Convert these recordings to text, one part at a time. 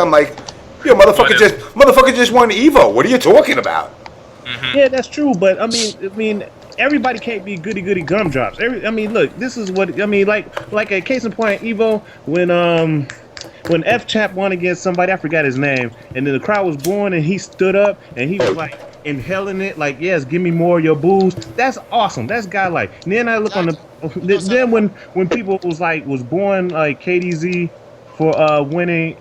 I'm like, yo, motherfucker just won EVO. What are you talking about? Yeah, that's true. But I mean, everybody can't be goody gumdrops. Look, this is what I mean. Like a case in point, Evo when F Chap won against somebody, I forgot his name, and then the crowd was booing, and he stood up and he was like inhaling it, like, yes, give me more of your booze. That's awesome. That's godlike. And then I look on the then when people was booing like KDZ for winning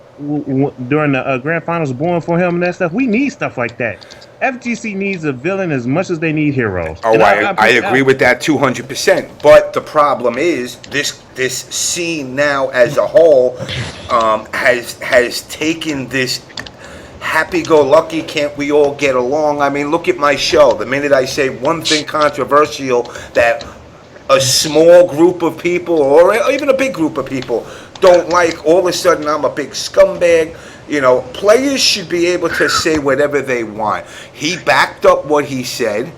during the grand finals, booing for him and that stuff. We need stuff like that. FGC needs a villain as much as they need heroes. Oh, I agree with that 200%. But the problem is this scene now as a whole has taken this happy-go-lucky, can't we all get along? I mean, look at my show. The minute I say one thing controversial that a small group of people or even a big group of people don't like, all of a sudden I'm a big scumbag. You know, players should be able to say whatever they want. He backed up what he said,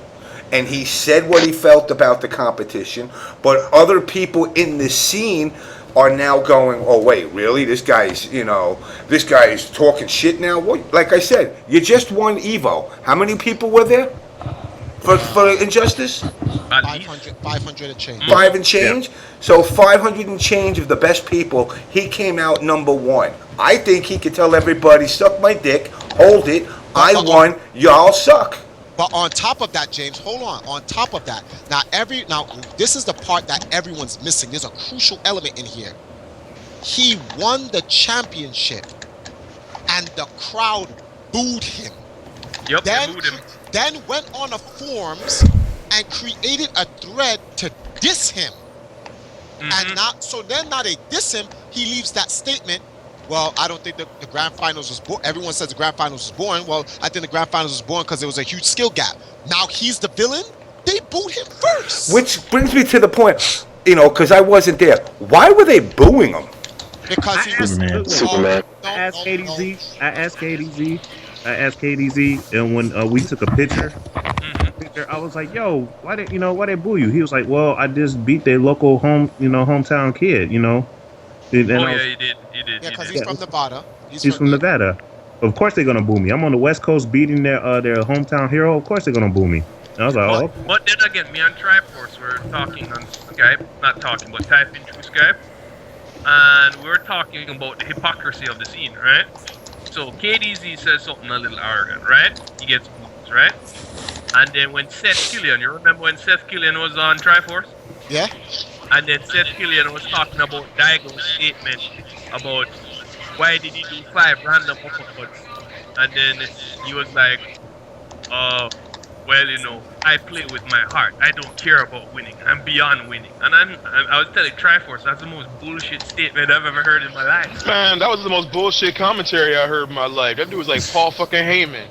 and he said what he felt about the competition, but other people in the scene are now going, oh, wait, really? This guy's talking shit now? What? Like I said, you just won EVO. How many people were there for Injustice? 500 and change. 5 and change? Yeah. So 500 and change of the best people, he came out number 1. I think he could tell everybody, suck my dick, hold it, I won, y'all suck. But on top of that, James, hold on. On top of that, now this is the part that everyone's missing. There's a crucial element in here. He won the championship, and the crowd booed him. Yep, they booed him. Then went on the forums and created a thread to diss him. And now they diss him. He leaves that statement. Well, I don't think the grand finals was born. Everyone says the grand finals was born. Well, I think the grand finals was born because there was a huge skill gap. Now he's the villain. They booed him first. Which brings me to the point, because I wasn't there. Why were they booing him? Because he was Superman. I asked KDZ, and when we took a picture, I was like, "Yo, why they boo you?" He was like, "Well, I just beat their local hometown kid, you did. He did. Yeah, because he's from Nevada. He's from Nevada. Of course they're gonna boo me. I'm on the West Coast beating their hometown hero. Of course they're gonna boo me." And I was like, But then again, me and Triforce were talking on Skype, not talking, but typing through Skype, and we were talking about the hypocrisy of the scene, right? So KDZ says something a little arrogant, right? He gets booed, right? And then when Seth Killian, you remember when Seth Killian was on Triforce? Yeah. And then Seth Killian was talking about Daigo's statement about why did he do 5 random uppercuts, and then he was like, well, I play with my heart. I don't care about winning. I'm beyond winning. And I was telling Triforce, that's the most bullshit statement I've ever heard in my life. Man, that was the most bullshit commentary I heard in my life. That dude was like Paul fucking Heyman.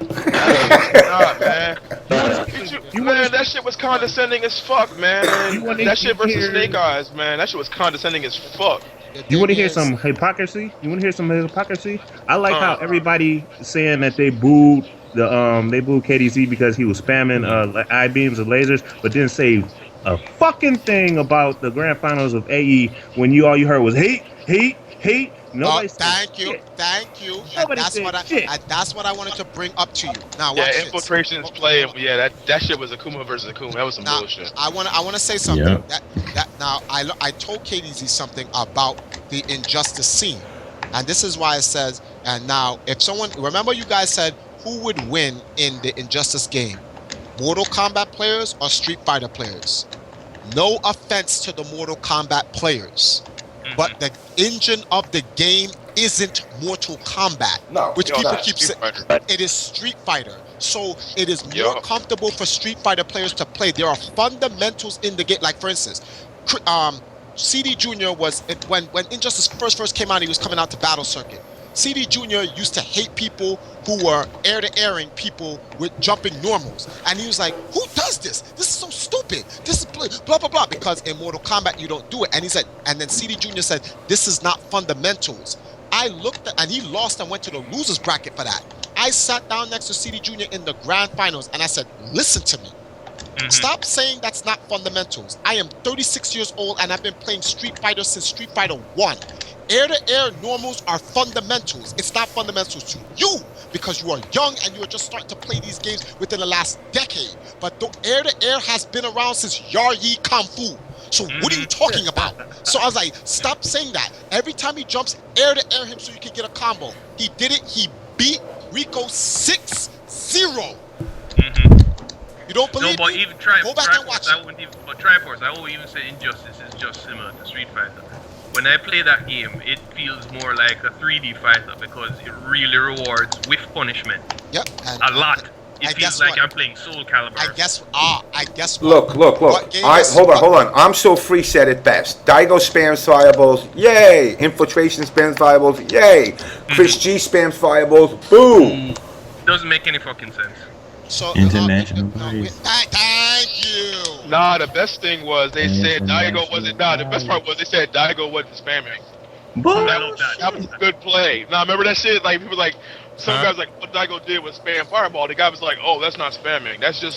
God, man. That shit was condescending as fuck, man. That shit versus Snake Eyes, man. That shit was condescending as fuck. You want to hear some hypocrisy? I like how everybody saying that they booed KDZ because he was spamming I-beams and lasers, but didn't say a fucking thing about the grand finals of AE when all you heard was hate. Nobody thank you. That's what I wanted to bring up to you. Now, watch infiltration is playing. Yeah, that shit was Akuma versus Akuma. That was some bullshit. I want to say something. Yeah. I told KDZ something about the Injustice scene, and this is why it says. And now, if someone remember, you guys said who would win in the Injustice game, Mortal Kombat players or Street Fighter players? No offense to the Mortal Kombat players. But the engine of the game isn't Mortal Kombat, which people keep saying. It is Street Fighter. So it is more comfortable for Street Fighter players to play. There are fundamentals in the game. Like, for instance, CD Jr. was, when Injustice first came out, he was coming out to Battle Circuit. CD Jr. used to hate people who were air-to-airing people with jumping normals. And he was like, who does this? This is so stupid. This is blah, blah, blah. Because in Mortal Kombat, you don't do it. And he said, and then CD Jr. said, this is not fundamentals. I looked at, and he lost and went to the losers bracket for that. I sat down next to CD Jr. in the grand finals, and I said, listen to me. Stop saying that's not fundamentals. I am 36 years old and I've been playing Street Fighter since Street Fighter 1. Air-to-air normals are fundamentals. It's not fundamentals to you because you are young and you are just starting to play these games within the last decade. But the air-to-air has been around since Yi Kung Fu. So what are you talking about? So I was like, stop saying that. Every time he jumps, air-to-air him so you can get a combo. He did it. He beat Rico 6-0. You don't believe no, but me? even Go back and watch it. But Triforce, I won't even say Injustice is just similar to Street Fighter. When I play that game, it feels more like a 3D fighter because it really rewards with punishment. Yep. A lot. It feels like I'm playing Soul Calibur. I guess what? Look. Hold on. I'm so free said it best. Daigo spams fireballs, yay. Infiltration spams fireballs, yay. Chris G spams fireballs, boom. Doesn't make any fucking sense. So International bodies. Thank you. Nah, the best thing was they said Daigo wasn't. Nah, the best part was they said Daigo wasn't spamming. That was a good play. Nah, remember that shit? Like people like some guys like what Daigo did was spam fireball. The guy was like, oh, that's not spamming. That's a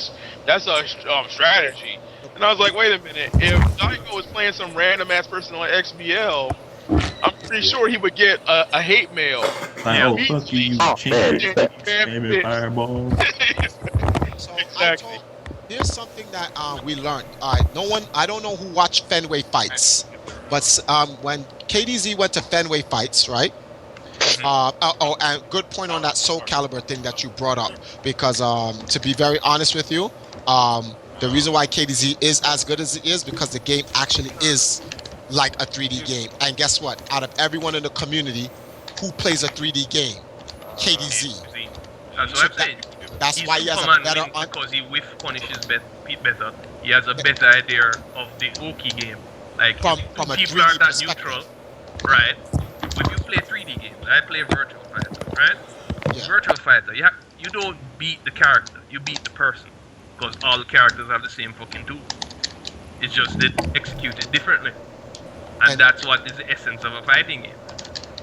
strategy. And I was like, wait a minute. If Daigo was playing some random ass person on XBL, I'm pretty sure he would get a hate mail. Like, oh, fuck you, spamming fireball. So Exactly. here's something that we learned. I don't know who watched Fenway fights, but when KDZ went to Fenway fights, right? And good point on that Soul Calibur thing that you brought up, because to be very honest with you, the reason why KDZ is as good as it is because the game actually is like a 3D game. And guess what? Out of everyone in the community, who plays a 3D game? KDZ. That's what I'm saying. That's why he has a better because he whiff punishes better. He has a better idea of the Oki game. Like from a people 3D are that perspective. neutral, right? When you play 3D games, I play Virtual Fighter, right? Yeah. Virtual Fighter, you don't beat the character, you beat the person, because all the characters have the same fucking tool. It's just executed differently, and that's what is the essence of a fighting game.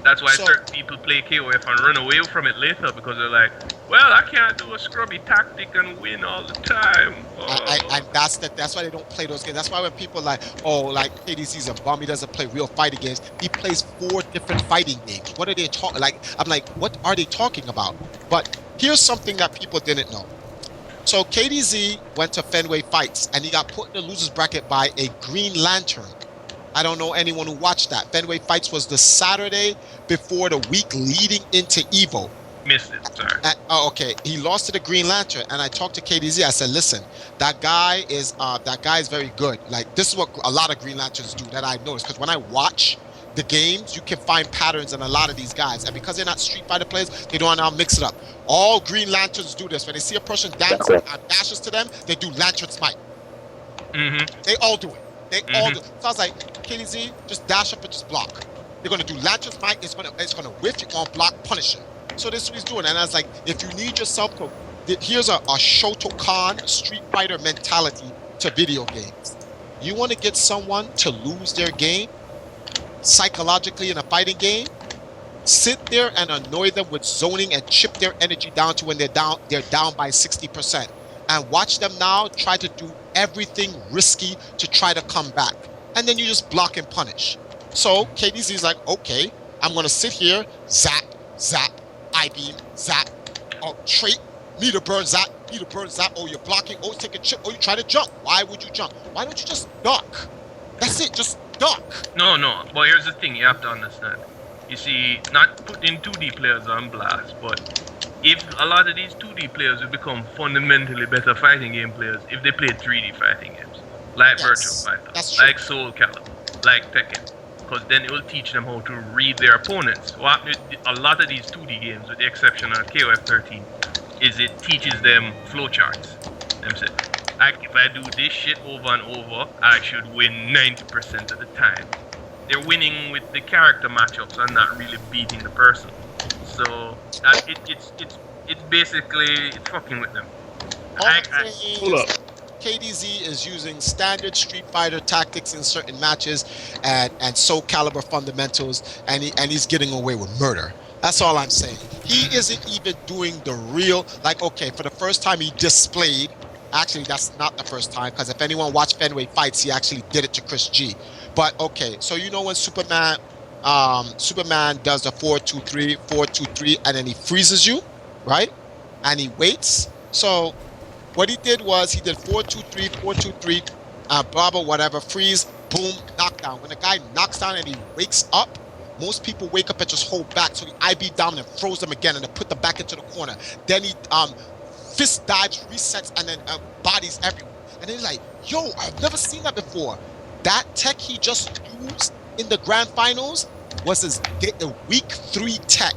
That's why certain people play KOF and run away from it later because they're like, well, I can't do a scrubby tactic and win all the time. And that's why they don't play those games. That's why when people like KDC's a bum, he doesn't play real fighting games. He plays 4 different fighting games. What are they talking? Like, I'm like, what are they talking about? But here's something that people didn't know. So KDZ went to Fenway Fights and he got put in the losers bracket by a Green Lantern. I don't know anyone who watched that. Fenway Fights was the Saturday before the week leading into EVO. Missed it, sorry. Okay. He lost to the Green Lantern, and I talked to KDZ. I said, "Listen, that guy is very good. Like, this is what a lot of Green Lanterns do that I noticed. Because when I watch the games, you can find patterns in a lot of these guys. And because they're not Street Fighter players, they don't know how to mix it up. All Green Lanterns do this. When they see a person dancing and dashes to them, they do Lantern Smite. They all do it. They all do. So I was like, KDZ, just dash up and just block. They're gonna do Lantern Smite. It's gonna whiff you on block, punish him. So this is what he's doing. And I was like, if you need yourself to, here's a Shotokan Street Fighter mentality to video games. You want to get someone to lose their game psychologically in a fighting game? Sit there and annoy them with zoning and chip their energy down to when they're down by 60%. And watch them now try to do everything risky to try to come back. And then you just block and punish. So KDZ is like, okay, I'm going to sit here, zap, zap, I-beam, zap, oh, trait, meter burn, zap, oh, you're blocking, oh, take a chip, oh, you try to jump. Why would you jump? Why don't you just duck? That's it, just duck. No, but here's the thing you have to understand. You see, not putting 2D players on blast, but if a lot of these 2D players will become fundamentally better fighting game players if they play 3D fighting games, like Virtual Fighter, like Soul Calibur, like Tekken. Because then it will teach them how to read their opponents. What a lot of these 2D games, with the exception of KOF 13, is it teaches them flowcharts. Them say, if I do this shit over and over, I should win 90% of the time. They're winning with the character matchups and not really beating the person. So that it's basically fucking with them. Hold up. KDZ is using standard Street Fighter tactics in certain matches and Soul Calibur fundamentals, and he's getting away with murder. That's all I'm saying. He isn't even doing the real, like, okay, for the first time he displayed Actually, that's not the first time, because if anyone watched Fenway fights, he actually did it to Chris G. But okay, so you know when Superman does the 4-2-3, 4-2-3, and then he freezes you, right? And he waits. So what he did was he did 4-2-3, 4-2-3, blah blah whatever, freeze, boom, knockdown. When the guy knocks down and he wakes up, most people wake up and just hold back. So he IB down and throws them again and then put them back into the corner. Then he fist dives, resets, and then bodies everywhere. And then he's like, yo, I've never seen that before. That tech he just used in the grand finals was his week 3 tech.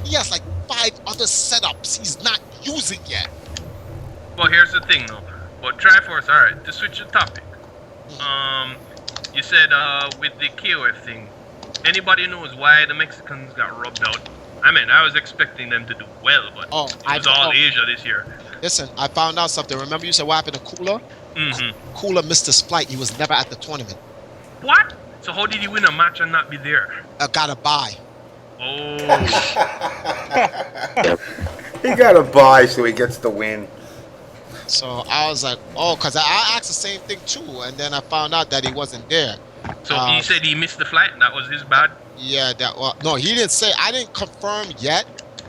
He has like 5 other setups he's not using yet. Well, here's the thing though. But Triforce, alright, to switch the topic. You said with the KOF thing, anybody knows why the Mexicans got rubbed out? I mean, I was expecting them to do well, but it was all Asia this year. Listen, I found out something. Remember you said what happened to Cooler? Cooler missed his flight. He was never at the tournament. What? So how did he win a match and not be there? Got a bye. Oh. He got a bye, so he gets the win. So I was like, oh, because I asked the same thing too, and then I found out that he wasn't there. So he said he missed the flight, and that was his bad? Yeah, no, he didn't say. I didn't confirm yet,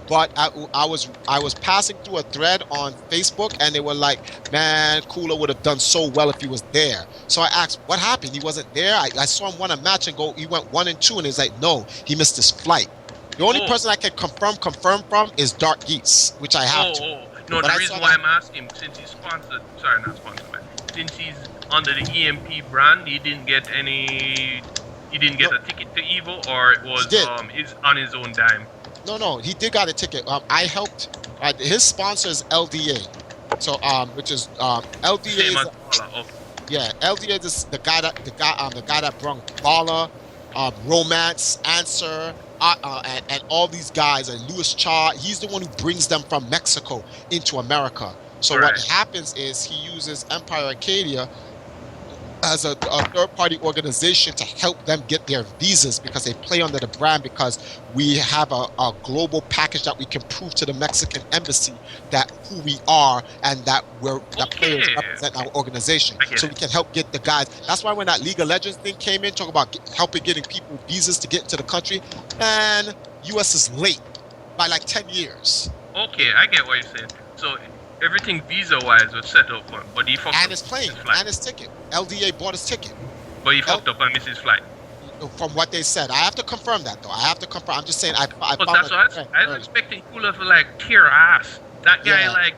but I was passing through a thread on Facebook, and they were like, man, Cooler would have done so well if he was there. So I asked, what happened? He wasn't there. I saw him win a match and go. He went 1-2, and he's like, no, he missed his flight. The only person I can confirm from is DarKNaTaS, which I have to. No, but the reason why I'm asking, since he's sponsored, sorry, not sponsored, but since he's under the EMP brand, he didn't get a ticket to EVO, or it was he's on his own dime. No, he did got a ticket. I helped. His sponsor is LDA, so which is LDA. Yeah, LDA is the guy that brought Bala, Romance, Answer, and all these guys, and Louis Cha. He's the one who brings them from Mexico into America. So what happens is he uses Empire Arcadia as a third-party organization to help them get their visas, because they play under the brand, because we have a global package that we can prove to the Mexican embassy that who we are and that players represent our organization. So we can help get the guys. That's why when that League of Legends thing came in, talk about helping getting people visas to get into the country, and US is late by like 10 years. Okay, I get what you're saying. So everything visa-wise was set up for him, but he fucked up. And his plane, and his ticket. LDA bought his ticket. But he fucked up and missed his flight. From what they said. I have to confirm that, though. I have to confirm. I'm just saying, I found I was expecting Cooler for, like, tear ass. That guy,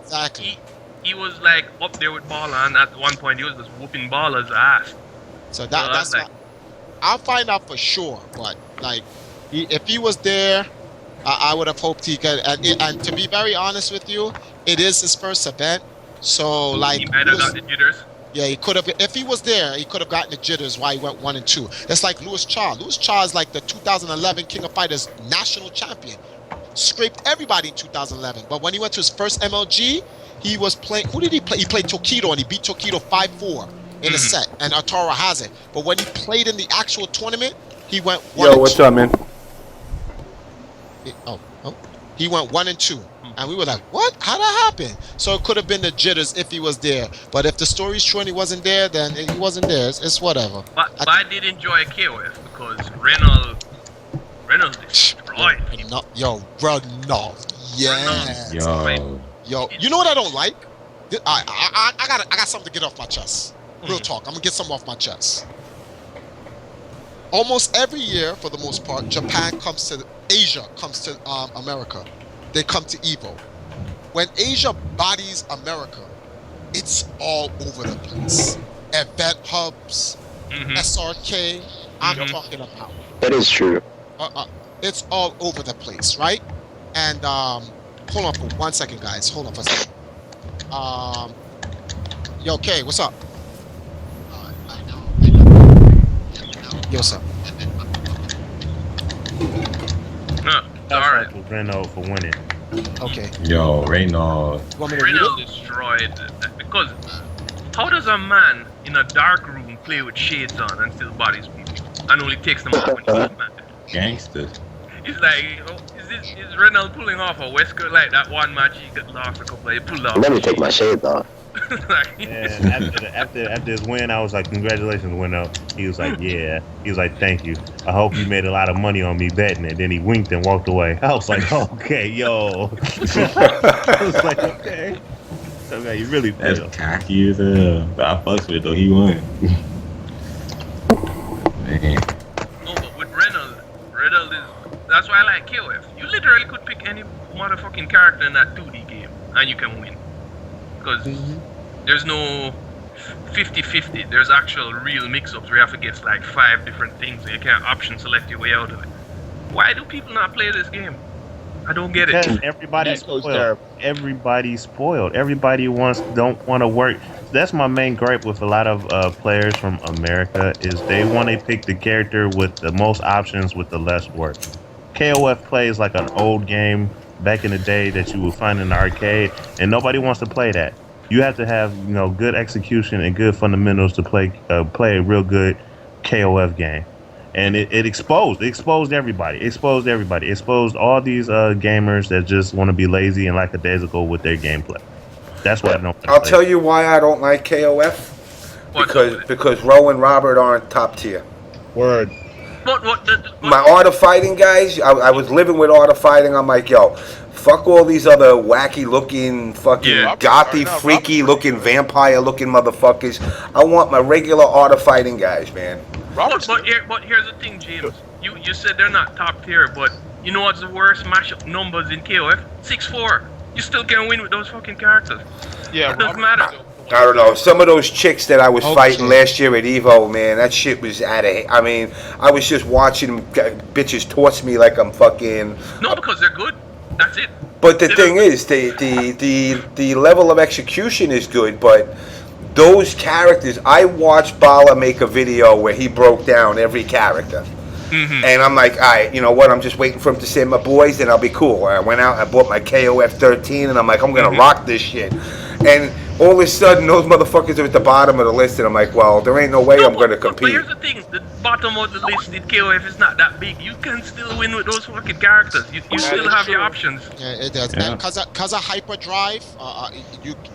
he was, like, up there with Bala, and at one point he was just whooping Bala's ass. So that's like, I'll find out for sure, but, like, if he was there, I would have hoped he could. And to be very honest with you, it is his first event, so like he might have got the jitters. Yeah, he could have. If he was there, he could have gotten the jitters. Why he went 1-2? It's like Louis Cha. Louis Cha is like the 2011 King of Fighters national champion. Scraped everybody in 2011, but when he went to his first MLG, he was playing. Who did he play? He played Tokido, and he beat Tokido 5-4 in a set, and Arturo has it. But when he played in the actual tournament, he went 1-2. Yo, what's up, man? He went 1-2, and we were like, "What? How that happen?" So it could have been the jitters if he was there. But if the story's true and he wasn't there, then he wasn't there. It's whatever. But I did enjoy KOF because Reynolds destroyed him. Yo, Reynolds, yeah. Yo, you know what I don't like? I got something to get off my chest. Real talk. I'm gonna get something off my chest. Almost every year, for the most part, Asia comes to America. They come to EVO. When Asia bodies America, it's all over the place. Event hubs, SRK, I'm talking about. That is true. It's all over the place, right? And hold on for 1 second, guys. Hold on for a second. Yo, Kay, what's up? Yo, what's up? Alright. Renault for winning. Okay. Yo, Renault destroyed because how does a man in a dark room play with shades on and still bodies people and only takes them off when he's mad? Gangsters. It's like, is Reynolds pulling off a Wesker like that one match he got lost a couple of pulled off? Let me take my shades off. Like, And after his win, I was like, "Congratulations, Winnow." He was like, "Yeah." He was like, "Thank you. I hope you made a lot of money on me betting." And then he winked and walked away. I was like, oh, "Okay, yo." I was like, "Okay, okay, you really That's failed." cocky as hell. But I fucks with it though. He won. Man. no, but with Reynolds is that's why I like KOF. You literally could pick any motherfucking character in that 2D game and you can win. Because there's no 50-50. There's actual real mix-ups where you have to get like 5 different things and you can't option select your way out of it. Why do people not play this game? I don't get it. Because everybody's spoiled. Everybody's spoiled. Everybody don't want to work. That's my main gripe with a lot of players from America is they want to pick the character with the most options with the less work. KOF plays like an old game back in the day that you would find in the arcade, and nobody wants to play that. You have to have good execution and good fundamentals to play a real good KOF game. And it exposed everybody. Exposed all these gamers that just want to be lazy and lackadaisical with their gameplay. That's why I don't. I'll tell you why I don't like KOF. Because Ro and Robert aren't top tier. Word. My Art of Fighting guys, I was living with Art of Fighting. I'm like, yo, fuck all these other wacky looking, fucking gothy, freaky looking, vampire looking motherfuckers. I want my regular Art of Fighting guys, man. But here's the thing, James. You said they're not top tier, but you know what's the worst mashup numbers in KOF? 6-4. You still can't win with those fucking characters. Yeah, it doesn't matter. I don't know. Some of those chicks that I was fighting last year at EVO, man, that shit was out of. I mean, I was just watching bitches toss me like I'm fucking. No, because they're good. That's it. But the thing is, the level of execution is good, but those characters. I watched Bala make a video where he broke down every character. And I'm like, all right, you know what? I'm just waiting for him to say my boys, and I'll be cool. I went out, I bought my KOF 13, and I'm like, I'm gonna rock this shit. And all of a sudden, those motherfuckers are at the bottom of the list, and I'm like, well, there ain't no way I'm gonna compete. But here's the thing: the bottom of the list in KOF is not that big. You can still win with those fucking characters. You still have your options. Yeah, it does. Yeah. Because of hyperdrive,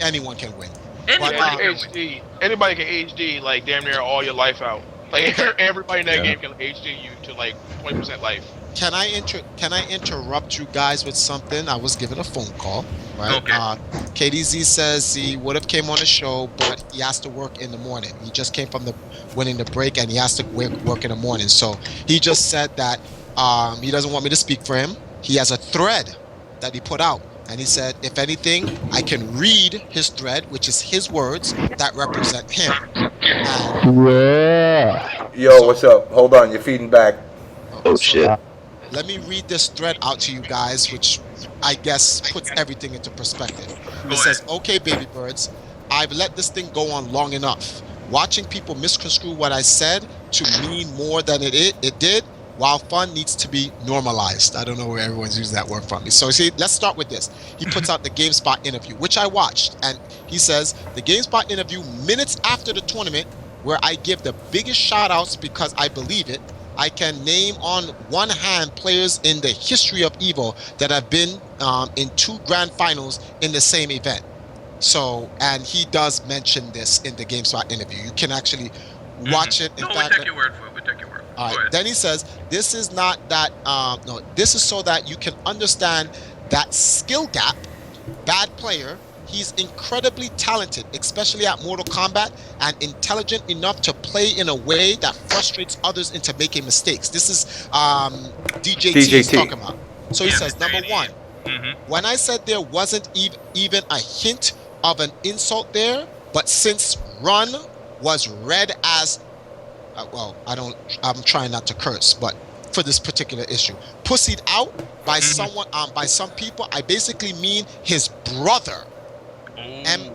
anyone can win. Anybody can HD like damn near all your life out. Like everybody in that game can HD you to like 20% life. Can I interrupt you guys with something? I was given a phone call, right? Okay. KDZ says he would have came on the show, but he has to work in the morning. He just came from winning the break, and he has to work in the morning. So he just said that he doesn't want me to speak for him. He has a thread that he put out, and he said, if anything, I can read his thread, which is his words that represent him. Yo, what's up? Hold on, you're feeding back. Oh shit. Let me read this thread out to you guys, which I guess puts everything into perspective. It says, okay, baby birds, I've let this thing go on long enough. Watching people misconstrue what I said to mean more than it did, while fun needs to be normalized. I don't know where everyone's using that word from me. So see, let's start with this. He puts out the GameSpot interview, which I watched, and he says, the GameSpot interview minutes after the tournament, where I give the biggest shout outs because I believe it. I can name on one hand players in the history of EVO that have been in 2 grand finals in the same event. So, and he does mention this in the GameSpot interview. You can actually watch it. In fact, we'll take your word for it. We'll take your word. All right. Then he says, this is not that, this is so that you can understand that skill gap, bad player. He's incredibly talented, especially at Mortal Kombat, and intelligent enough to play in a way that frustrates others into making mistakes. This is DJT talking about. So he says, number one, when I said there wasn't even a hint of an insult there, but since run was read as, I'm trying not to curse, but for this particular issue, pussied out by someone, by some people, I basically mean his brother. MIT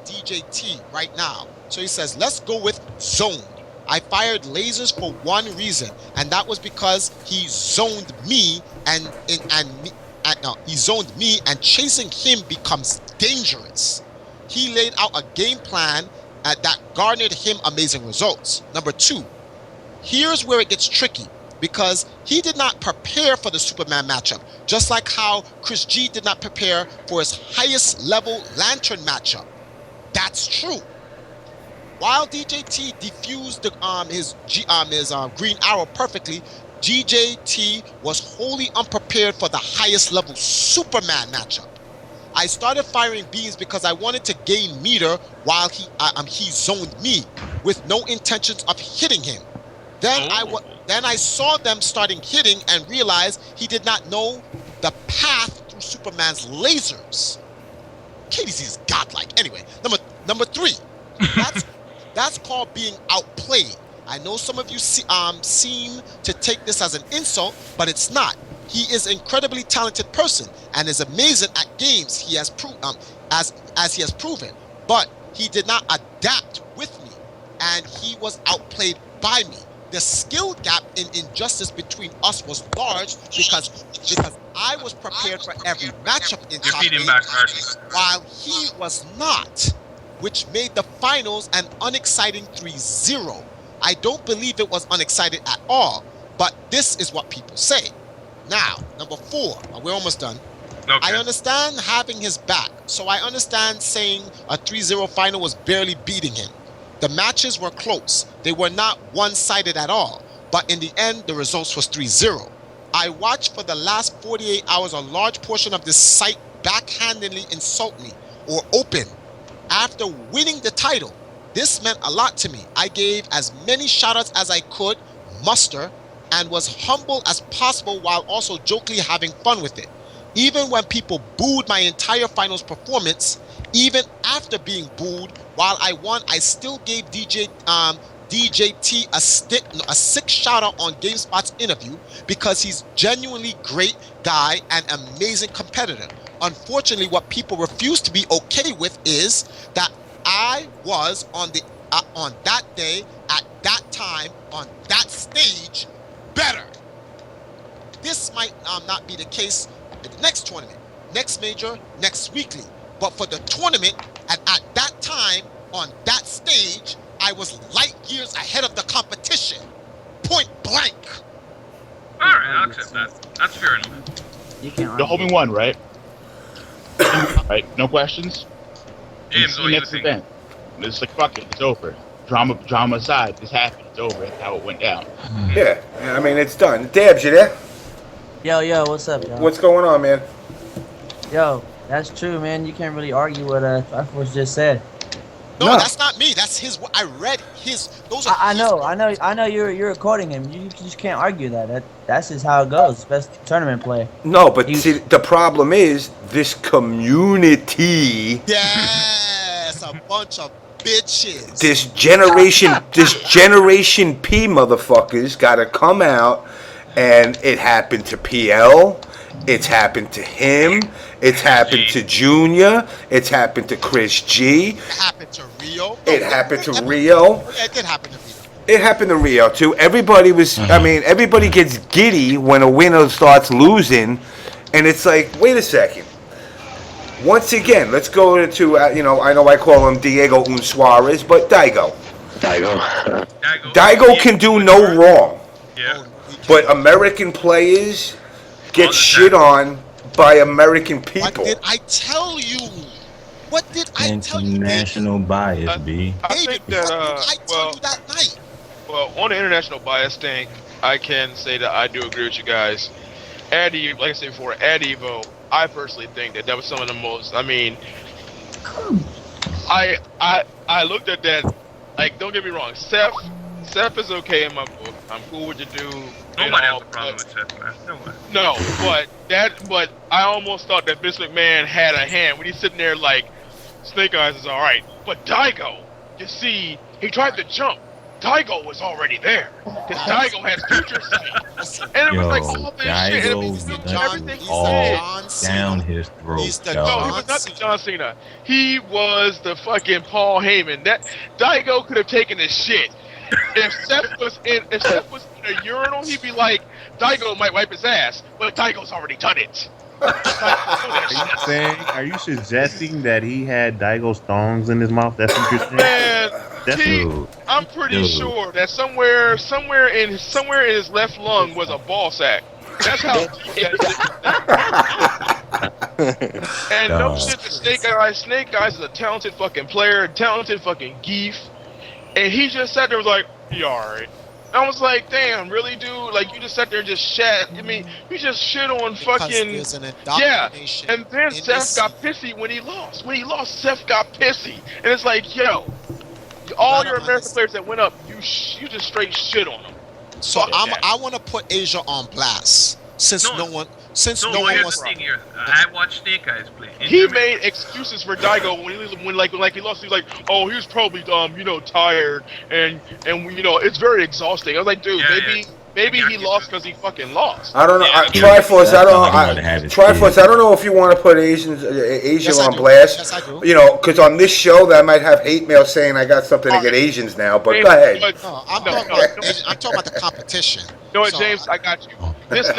DJT right now. So he says, let's go with zoned. I fired lasers for one reason, and that was because he zoned me, he zoned me, and chasing him becomes dangerous. He laid out a game plan that garnered him amazing results. Number 2, here's where it gets tricky. because he did not prepare for the Superman matchup, just like how Chris G did not prepare for his highest level Lantern matchup. That's true. While DJT defused his Green Arrow perfectly, DJT was wholly unprepared for the highest level Superman matchup. I started firing beams because I wanted to gain meter while he zoned me with no intentions of hitting him. Then I saw them starting hitting and realized he did not know the path through Superman's lasers. KDZ is godlike. Anyway, number 3. That's called being outplayed. I know some of you seem to take this as an insult, but it's not. He is an incredibly talented person and is amazing at games he has as he has proven. But he did not adapt with me, and he was outplayed by me. The skill gap in Injustice between us was large because I was prepared for every matchup in top 8, while he was not, which made the finals an unexciting 3-0. I don't believe it was unexciting at all, but this is what people say. Now, number 4, we're almost done. Okay. I understand having his back, so I understand saying a 3-0 final was barely beating him. The matches were close. They were not one-sided at all, but in the end, the results was 3-0. I watched for the last 48 hours a large portion of this site backhandedly insult me or open. After winning the title, this meant a lot to me. I gave as many shoutouts as I could muster and was humble as possible while also jokingly having fun with it. Even when people booed my entire finals performance, even after being booed while I won, I still gave DJT a sick shout out on GameSpot's interview because he's genuinely great guy and amazing competitor. Unfortunately, what people refuse to be okay with is that I was on that day, at that time, on that stage, better. This might not be the case in the next tournament, next major, next weekly. But for the tournament, at that time, on that stage, I was light years ahead of the competition. Point blank. Alright, I'll accept that. That's fair enough. You can't. The homie won, right? Right? No questions? James, what do you think? Event. It's like, fuck it, it's over. Drama aside, this happened, it's over. That's how it went down. Yeah, I mean, it's done. Dabs, you there? Yo, what's up, y'all? What's going on, man? Yo, that's true, man. You can't really argue what Triforce just said. No, that's not me. That's his. I read his. Those are. I know. You're recording him. You just can't argue that. That's just how it goes. Best tournament play. No, but see, the problem is this community. Yes, a bunch of bitches. This generation P motherfuckers got to come out, and it happened to PL. It's happened to him. It's happened to Junior. It's happened to Chris G. It happened to Rio. It happened to Rio. Yeah, it did happen to Rio. It happened to Rio too. Everybody was. I mean, everybody gets giddy when a winner starts losing, and it's like, wait a second. Once again, let's go to I know I call him Diego Suarez, but Daigo can do no wrong. Yeah. But American players get shit on by American people. What did I tell you? What did I tell you? International bias, B. I think that, I told you that night. Well, on the international bias thing, I can say that I do agree with you guys. At EVO, like I said before, at EVO, I personally think that was some of the most. I mean, I looked at that. Like, don't get me wrong, Seth is okay in my book. I'm cool with the dude. Nobody has a problem with Seth, man. No one. No, but I almost thought that Vince McMahon had a hand when he's sitting there like, Snake Eyes is all right, but Daigo, you see, he tried to jump. Daigo was already there. Because Daigo has future sight. And it was like all this shit. And everything he said. Down his throat. No, he was not the John Cena. He was the fucking Paul Heyman. That Daigo could have taken his shit. If Seth was in a urinal, he'd be like, Daigo might wipe his ass, but Daigo's already done it. Are you suggesting that he had Daigo's thongs in his mouth? That's what you're saying? Man, I'm pretty sure that somewhere in his left lung was a ball sack. That's how deep that shit. And no shit to Snake Eyes. Snake Eyes is a talented fucking player, talented fucking geef. And he just sat there and was like, "You alright?" I was like, "Damn, really, dude? Like, you just sat there and just shat. I mean, you just shit on fucking yeah." And then Seth got pissy when he lost. When he lost, Seth got pissy, and it's like, yo, all your American players that went up, you just straight shit on them. So I want to put Asia on blast since no one wants. I watched Snake Eyes play. He made excuses for Daigo when he lost. He was like, "Oh, he was probably tired and it's very exhausting." I was like, "Dude, maybe he lost because he fucking lost." I don't know. Triforce, Triforce, I don't know if you want to put Asia on blast. Yes, I do. Because on this show, that might have hate mail saying I got something to get Asians now. But go ahead. No, I'm talking about the competition. You know what, James? I got you. This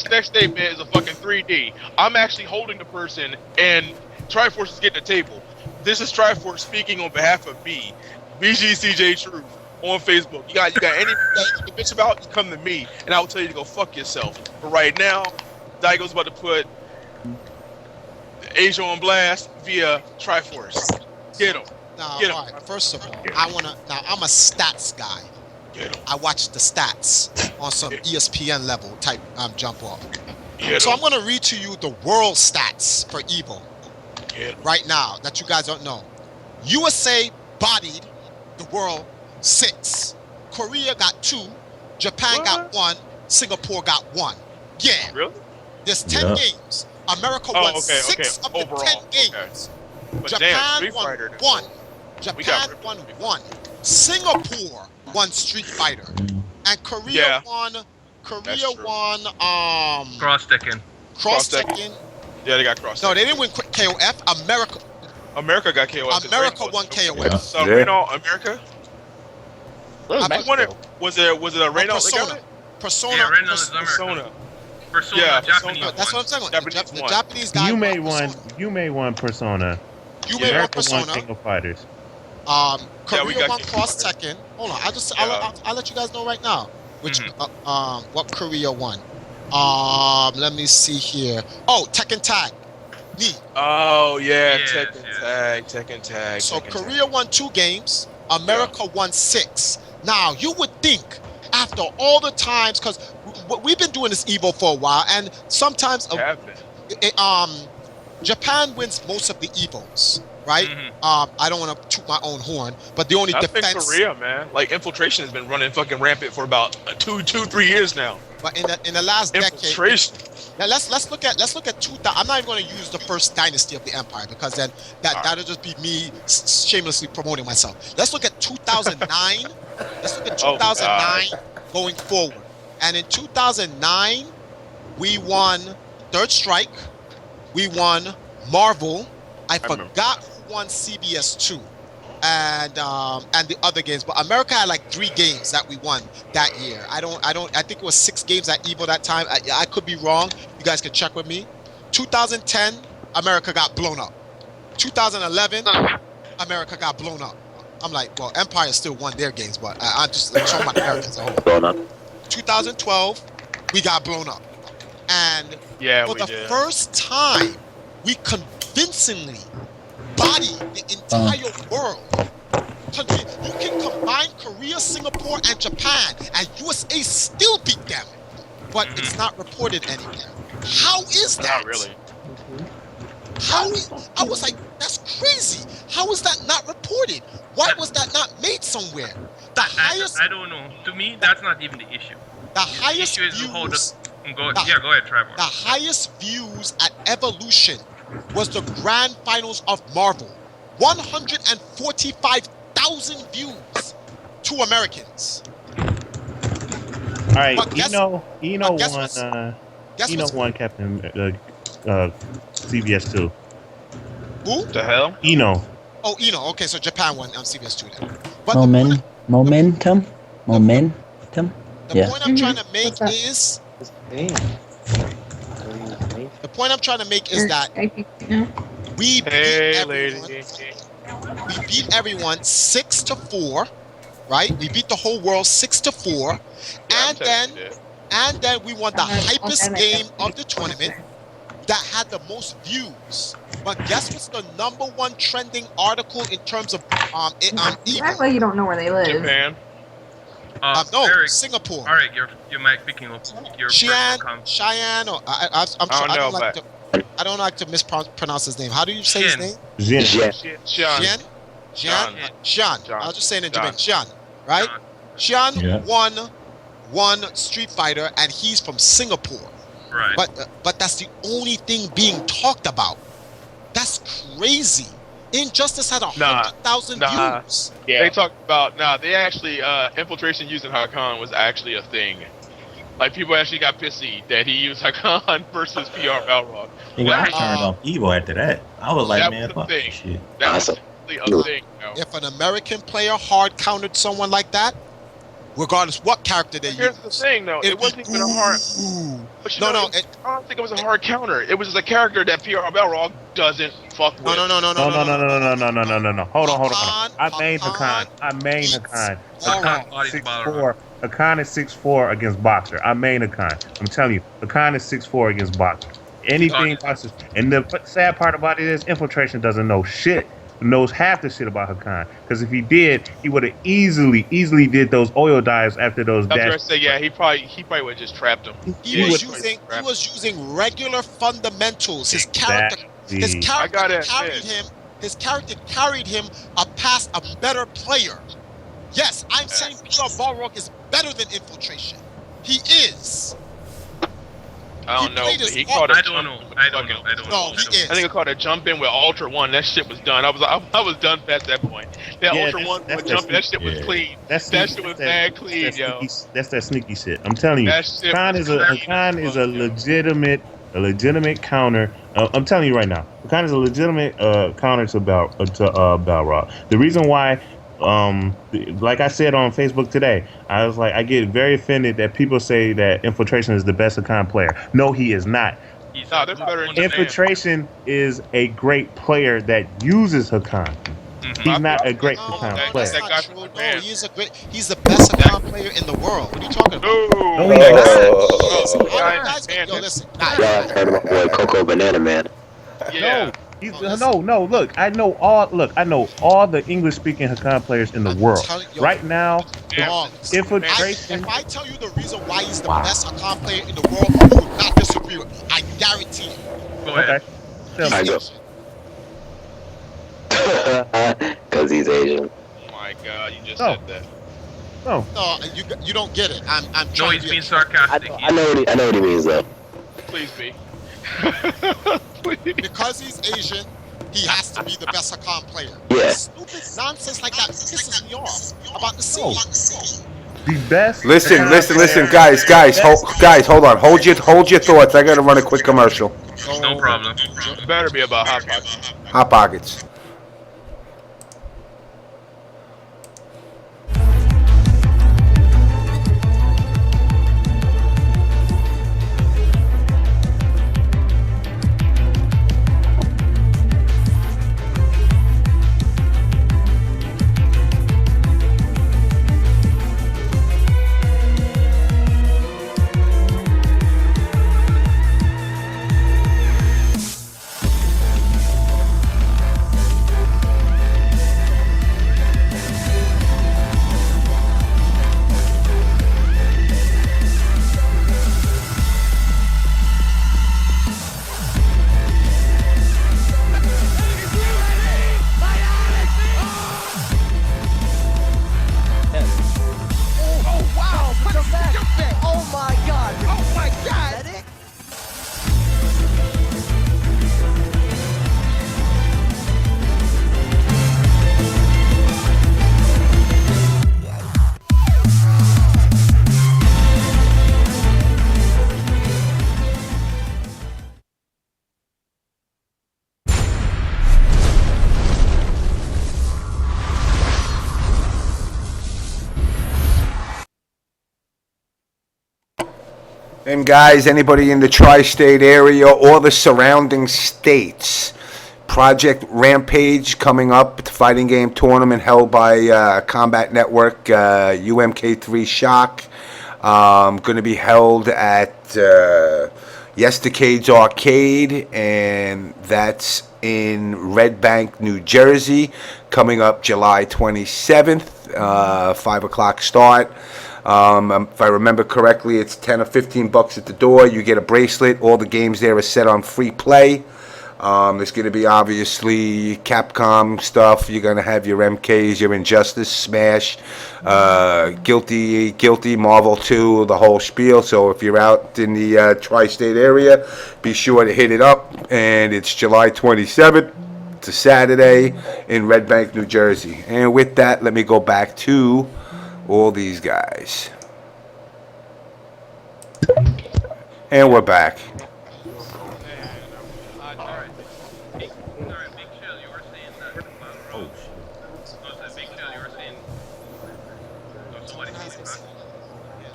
next statement is a fucking 3D. I'm actually holding the person, and Triforce is getting the table. This is Triforce speaking on behalf of me, BGCJ Truf, on Facebook. You got anything to bitch about? You come to me, and I will tell you to go fuck yourself. But right now, Daigo's about to put Asia on blast via Triforce. Get him. Get him. All right, first of all, I'm a stats guy. I watch the stats on some ESPN level type jump off. So I'm going to read to you the world stats for EVO right now that you guys don't know. USA bodied the world 6. Korea got 2. Japan got 1. Singapore got 1. Yeah. Really? There's 10 games. America won 6 of the overall, 10 games. But Japan won 1. Japan won 1. Singapore won Street Fighter, and Korea won. Korea won. Cross Tekken. Yeah, they got cross. No, they didn't win KOF. America got KOF. America won KOF. So Reno, America. Was it a Reno? Persona. Yeah, Reno is America. Persona. Japanese. That's what I'm saying. The Japanese guy. You may won Persona. You may won Persona. King of Fighters. Korea won Cross Tekken. Hold on, I'll let you guys know right now which what Korea won. Let me see here. Oh, Tekken Tag. Oh yeah, Tekken Tag. So Korea won 2 games. America won 6. Now you would think after all the times, because we've been doing this EVO for a while, and sometimes Japan wins most of the EVOs. Right? I don't want to toot my own horn, but the only defense. In Korea, man, like infiltration has been running fucking rampant for about 3 years now. But in the last decade, now let's look at 2000. I'm not even going to use the first dynasty of the empire because then that'll just be me shamelessly promoting myself. Let's look at 2009. Let's look at 2009 going forward. And in 2009, we won Third Strike. We won Marvel. I forgot who won CBS 2 and the other games, but America had like 3 games that we won that year. I think it was 6 games at EVO that time. I could be wrong. You guys can check with me. 2010, America got blown up. 2011, America got blown up. I'm like, well, Empire still won their games, but I'm talking about Americans as a whole. Blown up. 2012, we got blown up, and for the first time, we convincingly body the entire world. Country, you can combine Korea, Singapore, and Japan, and USA still beat them, but it's not reported anywhere. How is that? Not really. I was like, that's crazy. How is that not reported? Why was that not made somewhere? I don't know. To me, that's not even the issue. The highest views. Go ahead, Trevor. The highest views at Evolution was the grand finals of Marvel. 145,000 views to Americans. All right, Eno won Captain CBS 2. Who? The hell? Eno. Oh, Eno. Okay, so Japan won CBS 2 then. But Momentum. The point I'm trying to make is We beat everyone 6-4, right? We beat the whole world 6-4, and then we won the hypest game of the tournament that had the most views. But guess what's the #1 trending article in terms of You act like you don't know where they live. Japan. No, Aric, Singapore. Aric, you might picking up your Cheyenne, or I don't like to mispronounce his name. How do you say his name? Xian. I'll just say it in Jamaican. Xian, right? Xian won Street Fighter, and he's from Singapore. Right. But that's the only thing being talked about. That's crazy. Injustice had 100,000 views. Yeah. They talked about they actually infiltration using Hakan was actually a thing. Like people actually got pissy that he used Hakan versus PR Balrog. I turned off EVO after that. I was like, man, fuck this shit. That was actually a thing. If an American player hard countered someone like that, regardless what character they use. Here's the thing, though. It wasn't even a hard. But I don't think it was a hard counter. It was just a character that PR Balrog doesn't fuck with. No. Hold on. I main Hakan. Hakan 6'4". Hakan is 6'4" against Boxer. I main Hakan. I'm telling you, Hakan is 6'4" against Boxer. Anything Boxer. And the sad part about it is Infiltration doesn't know shit. Knows half the shit about Hakan. Because if he did, he would have easily did those oil dives after those dash. I was gonna say, he probably would have just trapped him. He was using regular fundamentals. His character carried him past a better player. Yes, I'm saying PR Balrog is better than Infiltration. He is. I don't know. He caught a jump. I don't know. No, he is. I think he caught a jump in with Ultra One. That shit was done. I was done past that point. That Ultra One jump. That shit was clean. That shit was bad clean, yo. That's that sneaky shit. I'm telling you, Hakan is a legitimate counter. I'm telling you right now, Hakan is a legitimate counter to Balrog. The reason why. Like I said on Facebook today, I was like, I get very offended that people say that Infiltration is the best Hakan player. No, he is not. Infiltration is a great player that uses Hakan. He's not a great Hakan player. That's not true. No, he's the best Hakan player in the world. What are you talking about? No, he's not. Yo, listen. Y'all heard of my boy Coco Banana Man. Yeah. No. Look, I know all the English-speaking Hakan players in the world. Right now, Infiltration. If I tell you the reason why he's the best Hakan player in the world, you will not disagree with me. I guarantee you. Go ahead. I go. Because he's Asian. Oh my God, you just said that. No, you don't get it. I'm No, trying he's to being sarcastic. I know what he means though. Please be. Because he's Asian, he has to be the best Hakan player. Yeah. Stupid nonsense like that pisses me off about the scene. the best. Listen, guys, hold on. Hold your thoughts. I gotta run a quick commercial. No problem. It better be about Hot Pockets. Hot Pockets. And guys, anybody in the tri-state area or the surrounding states, Project Rampage coming up. It's a fighting game tournament held by Combat Network, UMK3 Shock. Going to be held at Yestercade's Arcade, and that's in Red Bank, New Jersey, coming up July 27th, 5 o'clock start. If I remember correctly, it's 10 or 15 bucks at the door. You get a bracelet. All the games there are set on free play. There's going to be obviously Capcom stuff. You're going to have your MKs, your Injustice, Smash, Guilty, Marvel 2, the whole spiel. So if you're out in the tri-state area, be sure to hit it up. And it's July 27th. It's a Saturday in Red Bank, New Jersey. And with that, let me go back to all these guys. And we're back.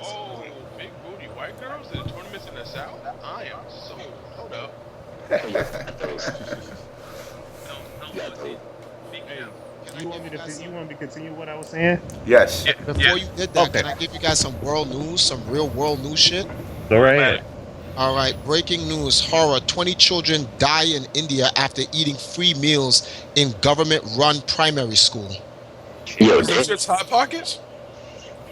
Oh, big booty white girls in tournaments in the South? I am so. Hold up. You want me to continue what I was saying? Yes. Before you did that, can I give you guys some world news, some real world news shit? Go right ahead. All right, breaking news, horror. 20 children die in India after eating free meals in government-run primary school. Yo, Is this Hot Pockets?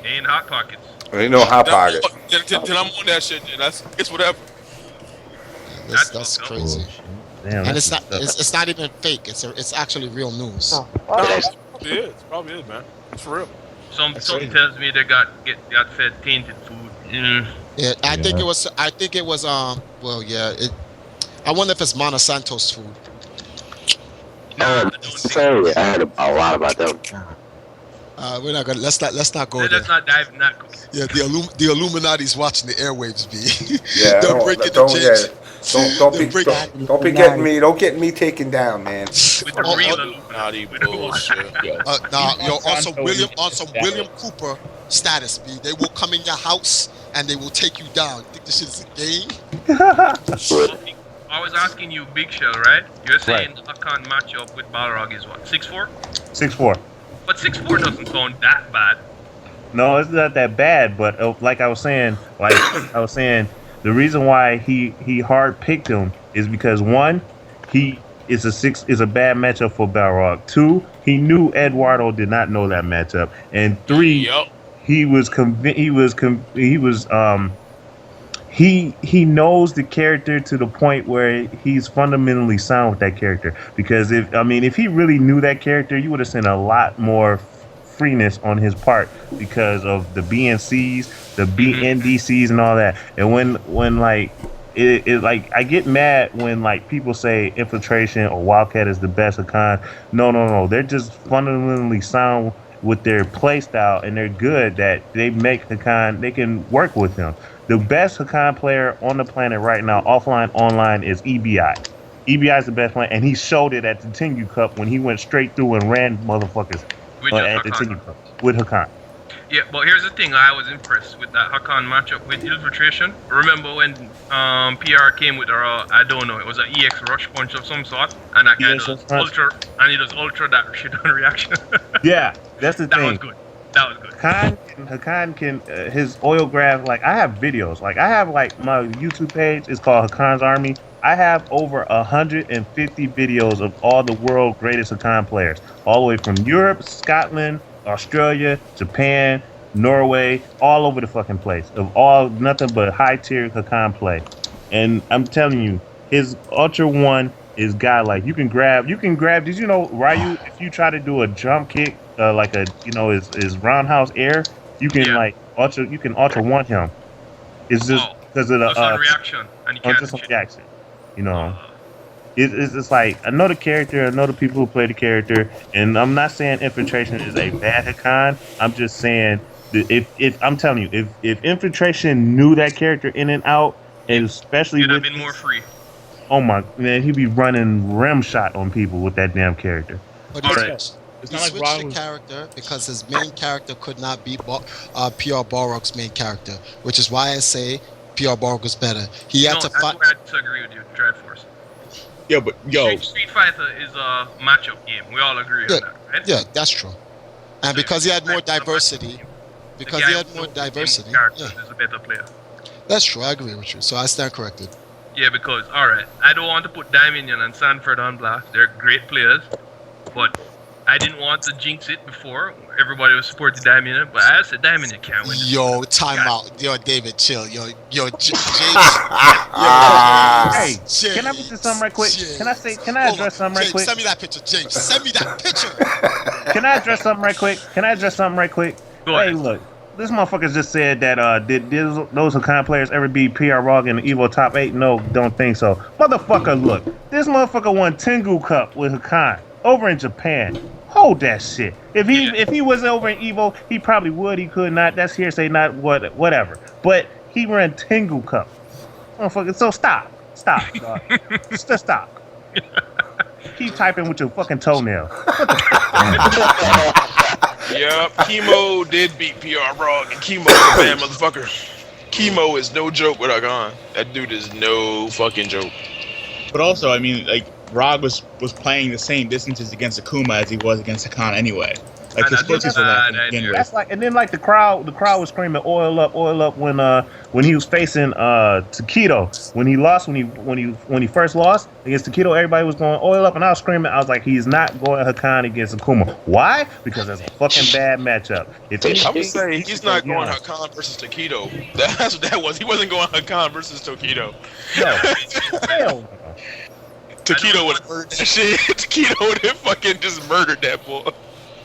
Ain't Hot Pockets. Ain't no Hot Pocket. Then I'm on that shit, then. It's whatever. That's crazy. Damn, And it's not even fake. It's actually real news. No, it probably is, man. It's for real. Something tells me they got fed tainted food. Yeah, I think it was. Well, yeah. I wonder if it's Monsanto's food. Sorry, I heard a lot about them. We're not gonna. Let's not go there. Let's not dive in that. Yeah, the Illuminati's watching the airwaves, B. Yeah, Don't be getting me. Don't get me taken down, man. With the real Illuminati bullshit. On some William Cooper status, B. They will come in your house and they will take you down. You think this shit is a game? I was asking you, BigShel, right? You're saying the Hakan matchup with Balrog is what? 6'4"? 6'4". But 6'4" doesn't sound that bad. No, it's not that bad. But like I was saying, the reason why he hard picked him is because one, he is a bad matchup for Balrog. Two, he knew Eduardo did not know that matchup, and three, he knows the character to the point where he's fundamentally sound with that character. Because if he really knew that character, you would have seen a lot more freeness on his part because of the BNCs, the BNDCs, and all that. And when like I get mad when like people say Infiltration or Wildcat is the best Hakan. No, they're just fundamentally sound with their play style, and they're good that they make Hakan. They can work with him. The best Hakan player on the planet right now, offline, online, is EBI. EBI is the best player, and he showed it at the Tengu Cup when he went straight through and ran motherfuckers at the Tengu Cup with Hakan. Yeah, but here's the thing. I was impressed with that Hakan matchup with Infiltration. Remember when PR came with I don't know, it was an EX Rush Punch of some sort, and that guy does ultra, and he does ultra that shit on reaction. Yeah, that's the thing. That was good. Hakan can his oil graph, like I have videos, like I have like my YouTube page is called Hakan's Army. I have over 150 videos of all the world's greatest Hakan players, all the way from Europe, Scotland, Australia, Japan, Norway, all over the fucking place, of all nothing but high tier Hakan play. And I'm telling you, his Ultra One is godlike. You can grab. Did you know Ryu? If you try to do a jump kick, like his roundhouse air, you can Ultra One him. It's just because of the reaction, and you can't just reaction. It's like I know the character, I know the people who play the character, and I'm not saying Infiltration is a bad Hakan. I'm just saying that if I'm telling you, if Infiltration knew that character in and out, and especially you'd have been more free. Oh my man, he'd be running rim shot on people with that damn character. But he switched the character because his main character could not beat PR Balrog's main character, which is why I say PR Balrog was better. He had to fight. That's where I disagree with you, Triforce. Street Fighter is a matchup game. We all agree on that, right? Yeah, that's true. And because he had more diversity, Is a better player. That's true. I agree with you. So I stand corrected. Yeah, because alright, I don't want to put Dominion and Sanford on blast. They're great players, but I didn't want to jinx it before. Everybody was supporting Dominion, but I said Dominion can't win. Yo, time out. Yo, David, chill. Yo, James. Hey, can I mention something right quick? Can I address something right quick? Send me that picture, James. Send me that picture. Can I address something right quick? Hey, look. This motherfucker just said that did those Hakan players ever beat PR Rog in the EVO top 8? No, don't think so. Motherfucker, look. This motherfucker won Tengu Cup with Hakan over in Japan. Hold that shit. If he was over in EVO, he probably would. He could not. That's hearsay, not whatever. But he ran Tengu Cup. Motherfucker, so stop, dog. Just stop. Keep typing with your fucking toenail. Yep, Chemo did beat PR Rog, and Chemo's a bad motherfucker. Chemo is no joke with Hakan. That dude is no fucking joke. But also, I mean, like, Rog was playing the same distances against Akuma as he was against Hakan anyway. Like his footsies were that to begin with. That's like, and then like the crowd was screaming oil up when he was facing Takedo. When he first lost against Takedo, everybody was going oil up, and I was screaming. I was like, he's not going Hakan against Akuma. Why? Because that's a fucking bad matchup. I would say he's not going Hakan versus Takedo. That's what that was. He wasn't going Hakan versus Takedo. No, hell no. Takedo would have murdered that shit. Takedo would have fucking just murdered that boy.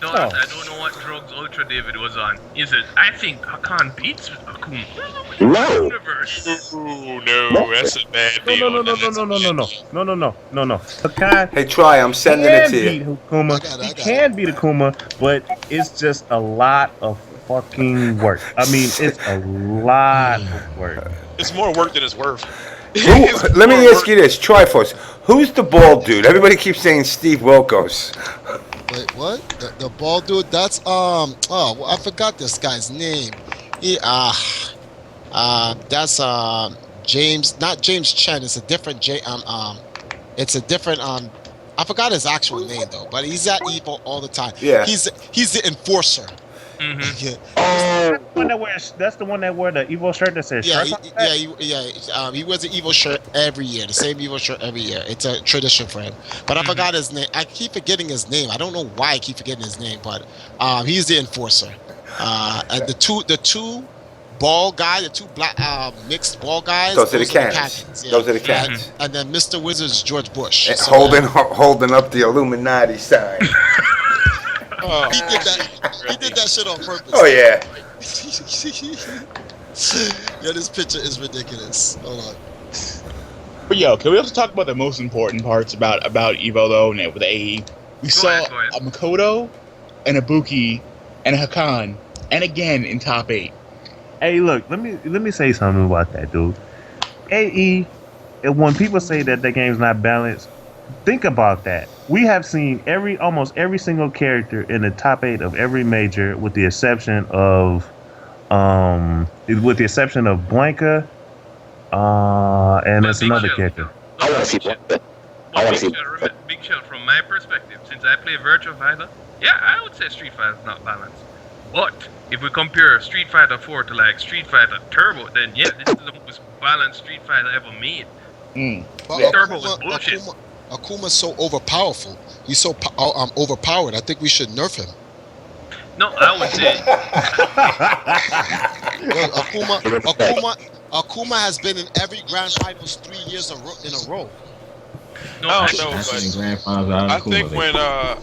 No, I don't know what drugs Ultra David was on. He said, I think Hakan beats Akuma. No. Universe. Ooh, no, that's a bad deal. No. Hakan. Hey, try. I'm sending it to you. Beat Akuma. He can beat Akuma, but it's just a lot of fucking work. I mean, it's a lot of work. It's more work than it's worth. Let me ask you this, Triforce. Who's the bald dude? Everybody keeps saying Steve Wilkos. Wait, what? The bald dude? That's I forgot this guy's name. That's James, not James Chen. It's a different it's a different I forgot his actual name though, but he's at EVO all the time. Yeah. He's the enforcer. Mm-hmm. That's the one that wore the EVO shirt that says he wears an EVO shirt every year, the same EVO shirt every year. It's a tradition for him. But I forgot his name. I keep forgetting his name. I don't know why I keep forgetting his name, but he's the enforcer. And the two ball guys, the two black mixed ball guys. Those are the cats. Yeah. Those are the cats. And then Mr. Wizard's George Bush. So holding up the Illuminati sign. He did that shit on purpose. Oh yeah. Yeah, this picture is ridiculous. Hold on. But can we also talk about the most important parts about EVO though? With the AE, we saw a Makoto, and a Buki, and a Hakan, and again in top 8. Hey, look, let me say something about that, dude. AE, when people say that the game's not balanced, think about that. We have seen almost every single character in the top 8 of every major, with the exception of Blanca, and there's another character. I want to see Blanca. BigShel, from my perspective, since I play Virtua Fighter, yeah, I would say Street Fighter is not balanced. But if we compare Street Fighter 4 to like Street Fighter Turbo, then yeah, this is the most balanced Street Fighter ever made. Turbo was bullshit. Akuma's so overpowerful. He's so overpowered. I think we should nerf him. No, I would say Akuma has been in every grand finals 3 years in a row. No, I don't know, but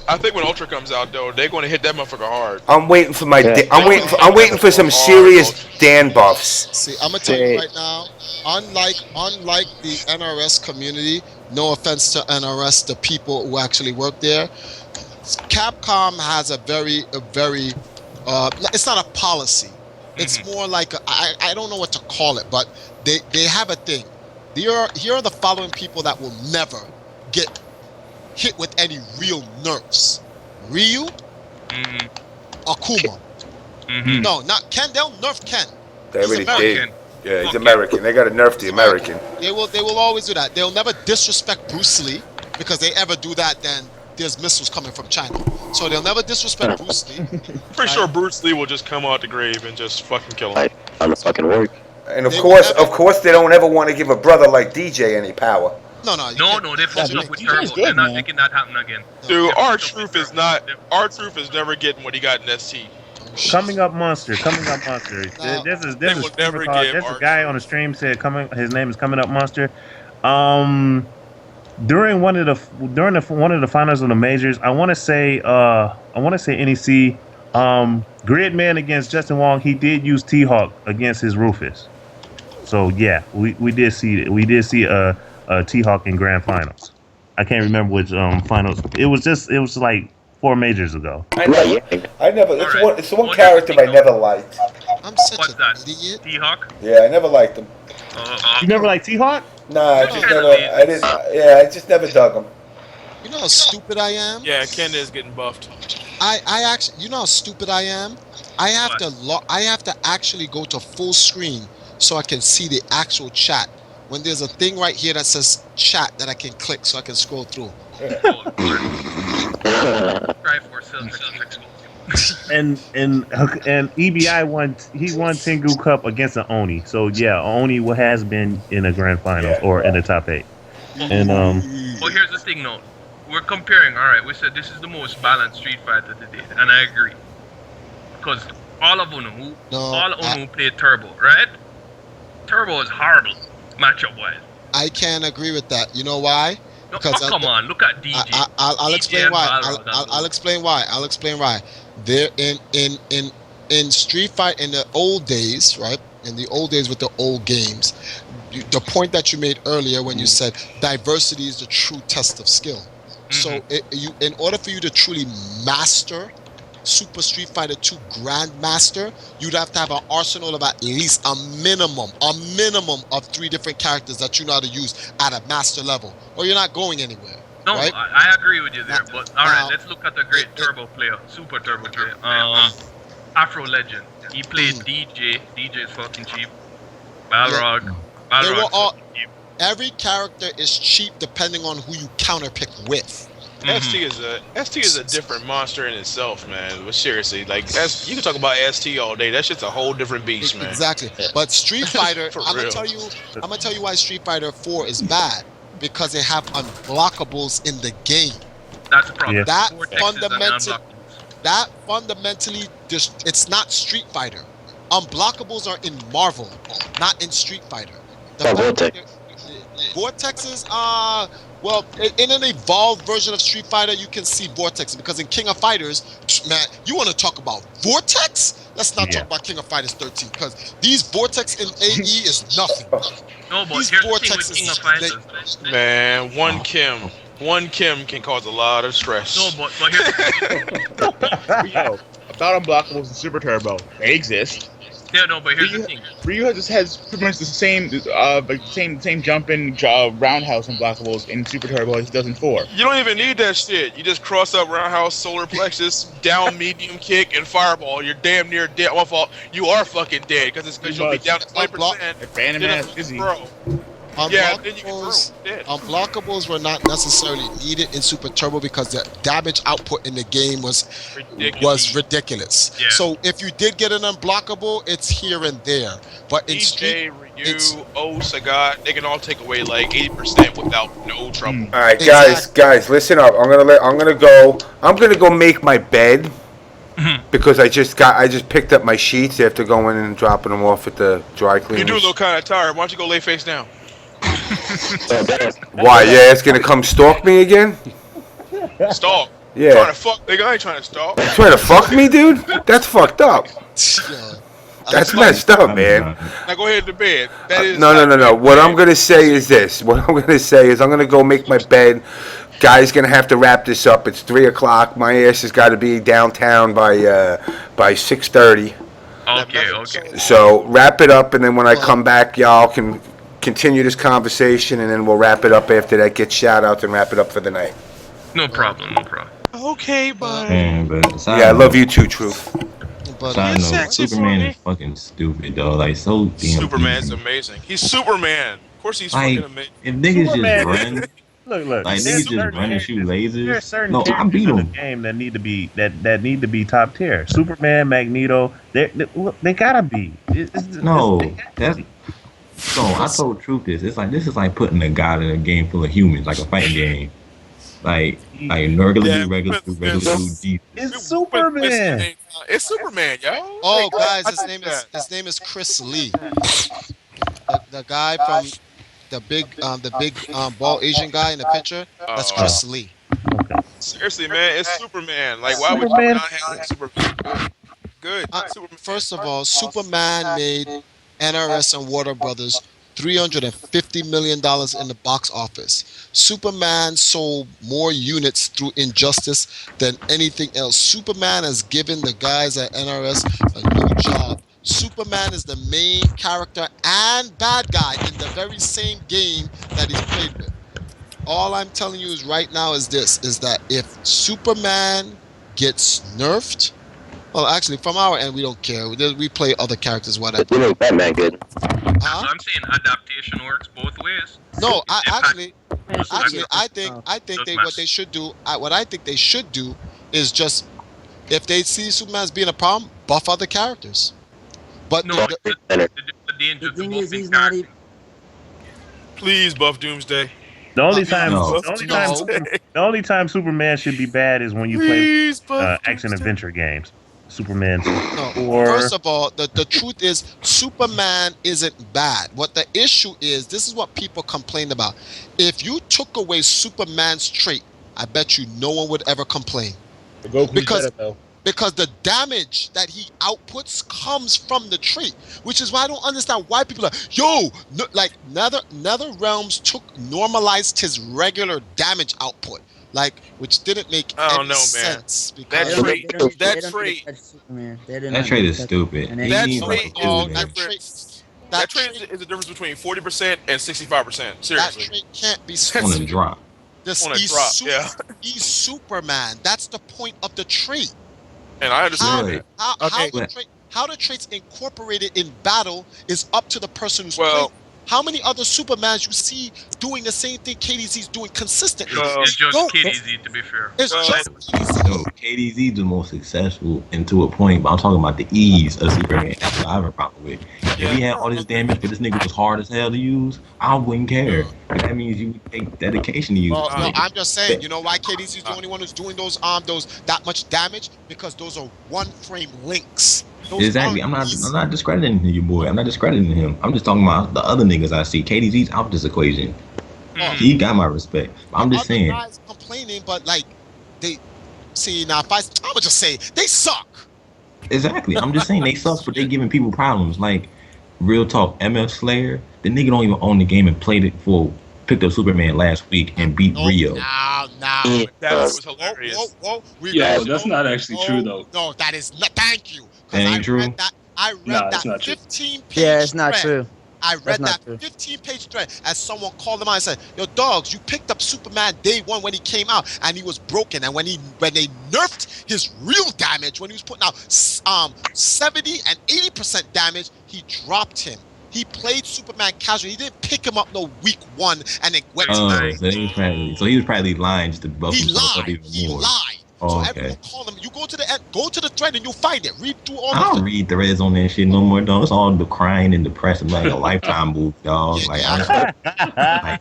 I think when Ultra comes out though, they're going to hit that motherfucker hard. I'm waiting for I'm waiting for some serious Dan buffs. See, I'm gonna tell you right now. Unlike the NRS community, no offense to NRS, the people who actually work there, Capcom has a very it's not a policy. It's more like I don't know what to call it, but they have a thing. Here are the following people that will never get hit with any real nerfs: Ryu, Akuma. No, not Ken. They'll nerf Ken. They already did. Yeah, he's American. They gotta nerf the American. They will always do that. They'll never disrespect Bruce Lee, because they ever do that, then there's missiles coming from China. So they'll never disrespect Bruce Lee. Pretty sure Bruce Lee will just come out the grave and just fucking kill him. On the fucking work. And of course, they don't ever want to give a brother like DJ any power. No, they fucked up with Turbo. They're not making that happen again. Dude, Truf is not. Truf is never getting what he got in ST. Coming up monster. This is there's a guy on the stream said his name is Coming Up Monster. During one of the finals of the majors, I want to say NEC Gridman against Justin Wong, he did use T-Hawk against his Rufus. So yeah, we did see a T-Hawk in grand finals. I can't remember which finals. It was like 4 majors ago. I never. It's the one character I never liked. I'm such an idiot. T-Hawk? Yeah, I never liked him. You never liked T-Hawk? No, I just never dug him. You know how stupid I am? Yeah, Ken is getting buffed. I actually, you know how stupid I am? I have to actually go to full screen so I can see the actual chat. When there's a thing right here that says chat that I can click so I can scroll through. and EBI won Tengu Cup against an Oni. So yeah, Oni has been in a grand final or in the top 8. And well, here's the thing though. We're comparing, alright, we said this is the most balanced Street Fighter to date, and I agree. Because all of Unu played Turbo, right? Turbo is horrible, matchup wise. I can't agree with that. You know why? No, come on, look at DJ. I'll explain why. I'll explain why. There in Street Fight in the old days, right? In the old days with the old games, the point that you made earlier when you said diversity is the true test of skill. So in order for you to truly master Super Street Fighter 2 Grandmaster, you'd have to have an arsenal of at least a minimum of 3 different characters that you know how to use at a master level, or you're not going anywhere. No, right? I agree with you there, but alright, let's look at the great Turbo player, Super Turbo player, Afro Legend. He played DJ. DJ is fucking cheap. Balrog. Cheap. Every character is cheap depending on who you counterpick with. ST is a different monster in itself, man. But seriously, like you can talk about ST all day. That shit's a whole different beast, man. Exactly. But Street Fighter, I'm gonna tell you why Street Fighter 4 is bad. Because they have unblockables in the game. That's a problem. That fundamentally it's not Street Fighter. Unblockables are in Marvel, not in Street Fighter. Vortexes are well, in an evolved version of Street Fighter, you can see Vortex, because in King of Fighters, man, you want to talk about Vortex? Let's not talk about King of Fighters 13, because these Vortex in AE is nothing. No, but these here's Vortex the thing with King of Fighters. Man, one Kim can cause a lot of stress. No, but here's the thing. About unblockables in Super Turbo, they exist. Yeah, no, but here's the thing. Ryu just has pretty much the same jumping roundhouse unblockables in Super Turbo as he does in 4. You don't even need that shit. You just cross up roundhouse, solar plexus, down medium kick, and fireball. You're damn near dead. My fault. You are fucking dead because you'll be down to 20%. Bro. Unblockables were not necessarily needed in Super Turbo because the damage output in the game was ridiculous. Yeah. So if you did get an unblockable, it's here and there. But in Street, Ryu, Sagat, they can all take away like 80% without no trouble. All right, guys, listen up. I'm gonna go make my bed. Because I just picked up my sheets after going in and dropping them off at the dry cleaners. You do look kind of tired. Why don't you go lay face down? Why? Yeah, it's gonna come stalk me again? Stalk? Yeah. Trying to fuck? Nigga, I ain't trying to stalk. Trying to fuck me, dude? That's fucked up. That's messed up, man. Now go ahead to bed. That is no. What I'm gonna say is this. I'm gonna go make my bed. Guy's gonna have to wrap this up. It's 3 o'clock. My ass has got to be downtown by 6:30. Okay. So wrap it up, and then when I come back, y'all can continue this conversation, and then we'll wrap it up after that. Get shout outs and wrap it up for the night. No problem. Okay, bye. Yeah, I love you too, Truf. but Side note, Superman is fucking stupid though. Like so damn. Superman's easy. amazing. He's Superman. Of course, he's Like, fucking amazing. if niggas Superman- just run, Look. like there's niggas just run and shoot lasers. There are certain No, I characters beat in the them. game that need to be that need to be top tier. Superman, Magneto, they gotta be. No, that's so. I told Truf this. It's like this is like putting a god in a game full of humans, like a fighting game. Like regular dude. It's Superman. It's Superman, yo. Oh, Like, guys, I his think name is Chris Lee, the guy from the big bald Asian guy in the picture. That's Chris Lee. Seriously, man, it's Superman. Like, why would you Superman. not have Superman? Good. Superman. First of all, Superman made NRS and Warner Brothers $350 million in the box office. Superman sold more units through Injustice than anything else. Superman has given the guys at NRS a new job. Superman is the main character and bad guy in the very same game that he's played with. All I'm telling you is right now is this, is that if Superman gets nerfed, well, actually, from our end, we don't care. We play other characters, whatever. You know Batman good. I'm saying adaptation works both ways. No, I think Doesn't what they should do, what I think they should do is just, if they see Superman as being a problem, buff other characters. But No, the- the danger The of thing both is, he's being not characters. even. Please buff Doomsday. The only time, No. the only time Superman should be bad is when you play Please buff action Doomsday. adventure games. Superman. No, Or first of all, the truth is Superman isn't bad. What the issue is, this is what people complain about. If you took away Superman's trait, I bet you no one would ever complain. Because the damage that he outputs comes from the trait, which is why I don't understand why people are like Nether Realms normalized his regular damage output. Like, which didn't make any sense. Because That trait is stupid. That trait is the difference between 40% and 65%. that Seriously. trait can't be On a drop. He's Superman. That's the point of the trait. And I understand that. How the traits incorporated in battle is up to the person who's Well, playing. How many other Supermans you see doing the same thing KDZ's doing consistently? It's just KDZ, to be fair. It's just No, KDZ is the most successful and to a point, but I'm talking about the ease of Superman. That's what I have a problem with. If he had all this damage, but this nigga was hard as hell to use, I wouldn't care. But that means you take dedication to use. Well, no, I'm just saying, you know why KDZ is the only one who's doing those that much damage? Because those are one frame links. Those Exactly. I'm not discrediting you, boy. I'm not discrediting him. I'm just talking about the other niggas I see. KDZ's out this equation. He got my respect. I'm just saying. Guys complaining, but like they see now. If I would just say they suck. Exactly. I'm just saying they suck, but they giving people problems. Like, real talk, MF Slayer, the nigga don't even own the game and played it picked up Superman last week and beat Rio. Now. That was hilarious. That's not actually true, though. No, that is not. Thank you. That ain't true? I read that 15-page Yeah, it's not thread. true. I read That's that not true. 15-page thread as someone called them out and said, "Yo, dogs, you picked up Superman day one when he came out, and he was broken. And when they nerfed his real damage, when he was putting out 70 and 80% damage, he dropped him. He played Superman casual. He didn't pick him up no week one and then went to So he was probably lying just to buff himself up even more. He lied. Oh, So okay. everyone called him. You go to the thread and you'll find it. Read through all I don't read threads on that shit no more, dog. It's all the crying and depressing, like a Lifetime move, dog. Like,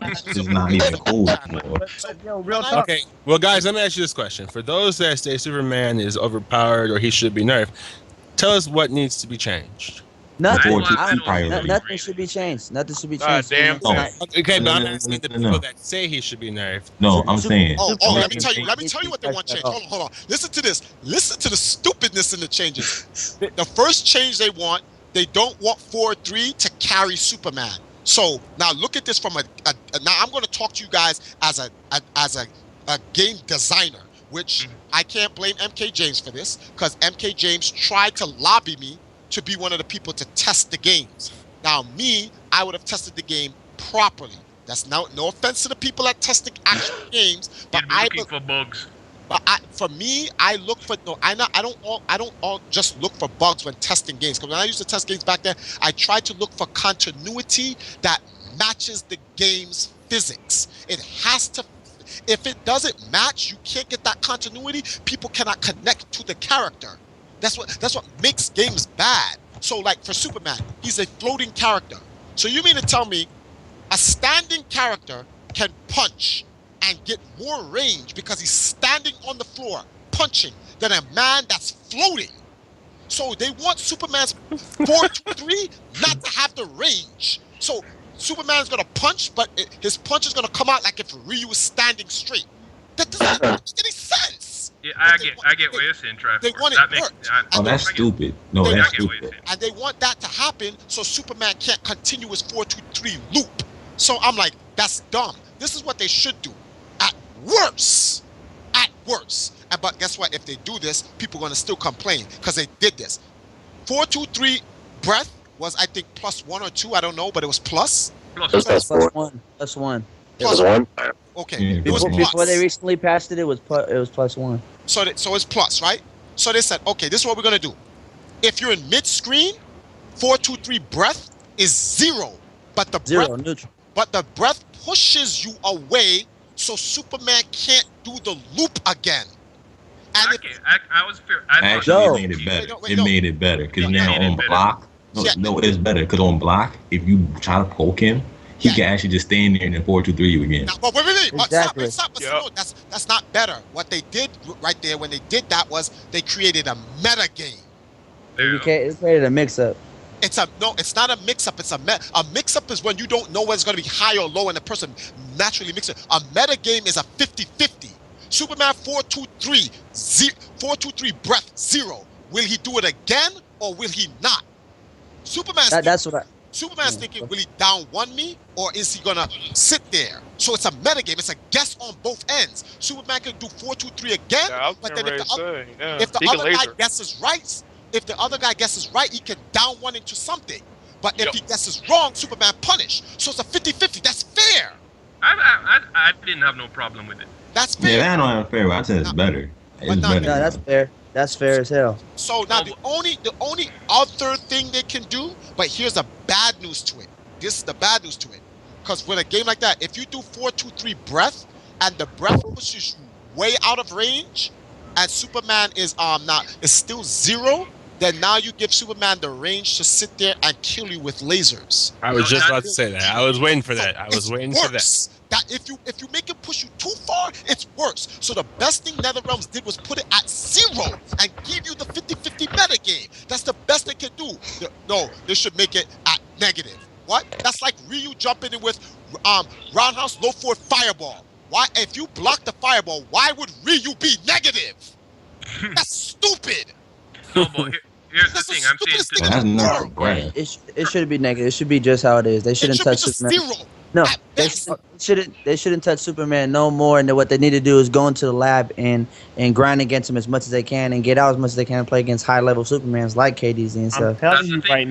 this is not even cool anymore. Okay, well, guys, let me ask you this question. For those that say Superman is overpowered or he should be nerfed, tell us what needs to be changed. Nothing should be changed. Nothing should be changed. Okay, but I'm asking the people that say he should be nerfed. No, I'm saying. Let me tell you what they want changed. Hold on. Listen to this. Listen to the stupidness in the changes. The first change they don't want 4-3 to carry Superman. So now look at this from now I'm going to talk to you guys as a game designer, which I can't blame MK James for this, because MK James tried to lobby me to be one of the people to test the games. Now, I would have tested the game properly. That's no offense to the people that testing actual games, but looking for bugs. But for me, I look for I don't just look for bugs when testing games. Because when I used to test games back then, I tried to look for continuity that matches the game's physics. It has to. If it doesn't match, you can't get that continuity. People cannot connect to the character. That's what makes games bad. So like for Superman, he's a floating character. So you mean to tell me a standing character can punch and get more range because he's standing on the floor punching than a man that's floating? So they want Superman's 4-2-3 not to have the range. So Superman's gonna punch, but his punch is gonna come out like if Ryu was standing straight. That doesn't make any sense. Yeah, I get what you're saying, Truf. They want that it makes, work. That's stupid. No, that's stupid. And they want that to happen so Superman can't continue his 4-2-3 loop. So I'm like, that's dumb. This is what they should do. At worst. But guess what? If they do this, people are going to still complain because they did this. 4-2-3 breath was, I think, +1 or 2. I don't know, but it was plus. Plus one. Plus one. Plus one. Okay. It was Before they recently passed it, it was +1. So it's plus, right? So they said, okay, this is what we're going to do. If you're in mid-screen, 4-2-3 breath is 0. But the Zero, neutral. But the breath pushes you away so Superman can't do the loop again. And I was fair. Actually, it made it better. It made it better because now on block, no, it's better because on block, if you try to poke him, he can actually just stand there and then 4-2-3 you again. Now, but wait. Exactly. Stop. No, that's not better. What they did right there when they did that was they created a meta game. It created a mix-up. It's not a mix-up. It's a mix-up is when you don't know whether it's going to be high or low and the person naturally mixes it. A meta game is a 50-50. Superman 4-2-3 breath 0. Will he do it again or will he not? Superman's thinking, will he down 1 me or is he gonna sit there? So it's a meta game. It's a guess on both ends. Superman can do 4-2-3 again, but then if the other guy guesses right, he can down 1 into something. But if he guesses wrong, Superman punish. So it's a 50-50. That's fair. I didn't have no problem with it. That's fair. Yeah, I don't have fair. I said it's better. It's better. No, that's fair. That's fair as hell. So now the only other thing they can do, but here's the bad news to it. This is the bad news to it. Because with a game like that, if you do 4-2-3 breath and the breath pushes you way out of range, and Superman is still 0, then now you give Superman the range to sit there and kill you with lasers. I was just about to say that. I was waiting for that. That if you make it push you too far, it's worse. So the best thing NetherRealms did was put it at 0 and give you the 50-50 meta game. That's the best they can do. No, they should make it at negative. What? That's like Ryu jumping in with roundhouse low forward fireball. Why? If you block the fireball, why would Ryu be negative? That's stupid. No, but here's the thing. I'm saying that's not right. It should be negative. It should be just how it is. They shouldn't touch Superman. 0. No, they shouldn't touch Superman no more. And what they need to do is go into the lab and grind against him as much as they can and get out as much as they can and play against high-level Supermans like KDZ and stuff. I'm telling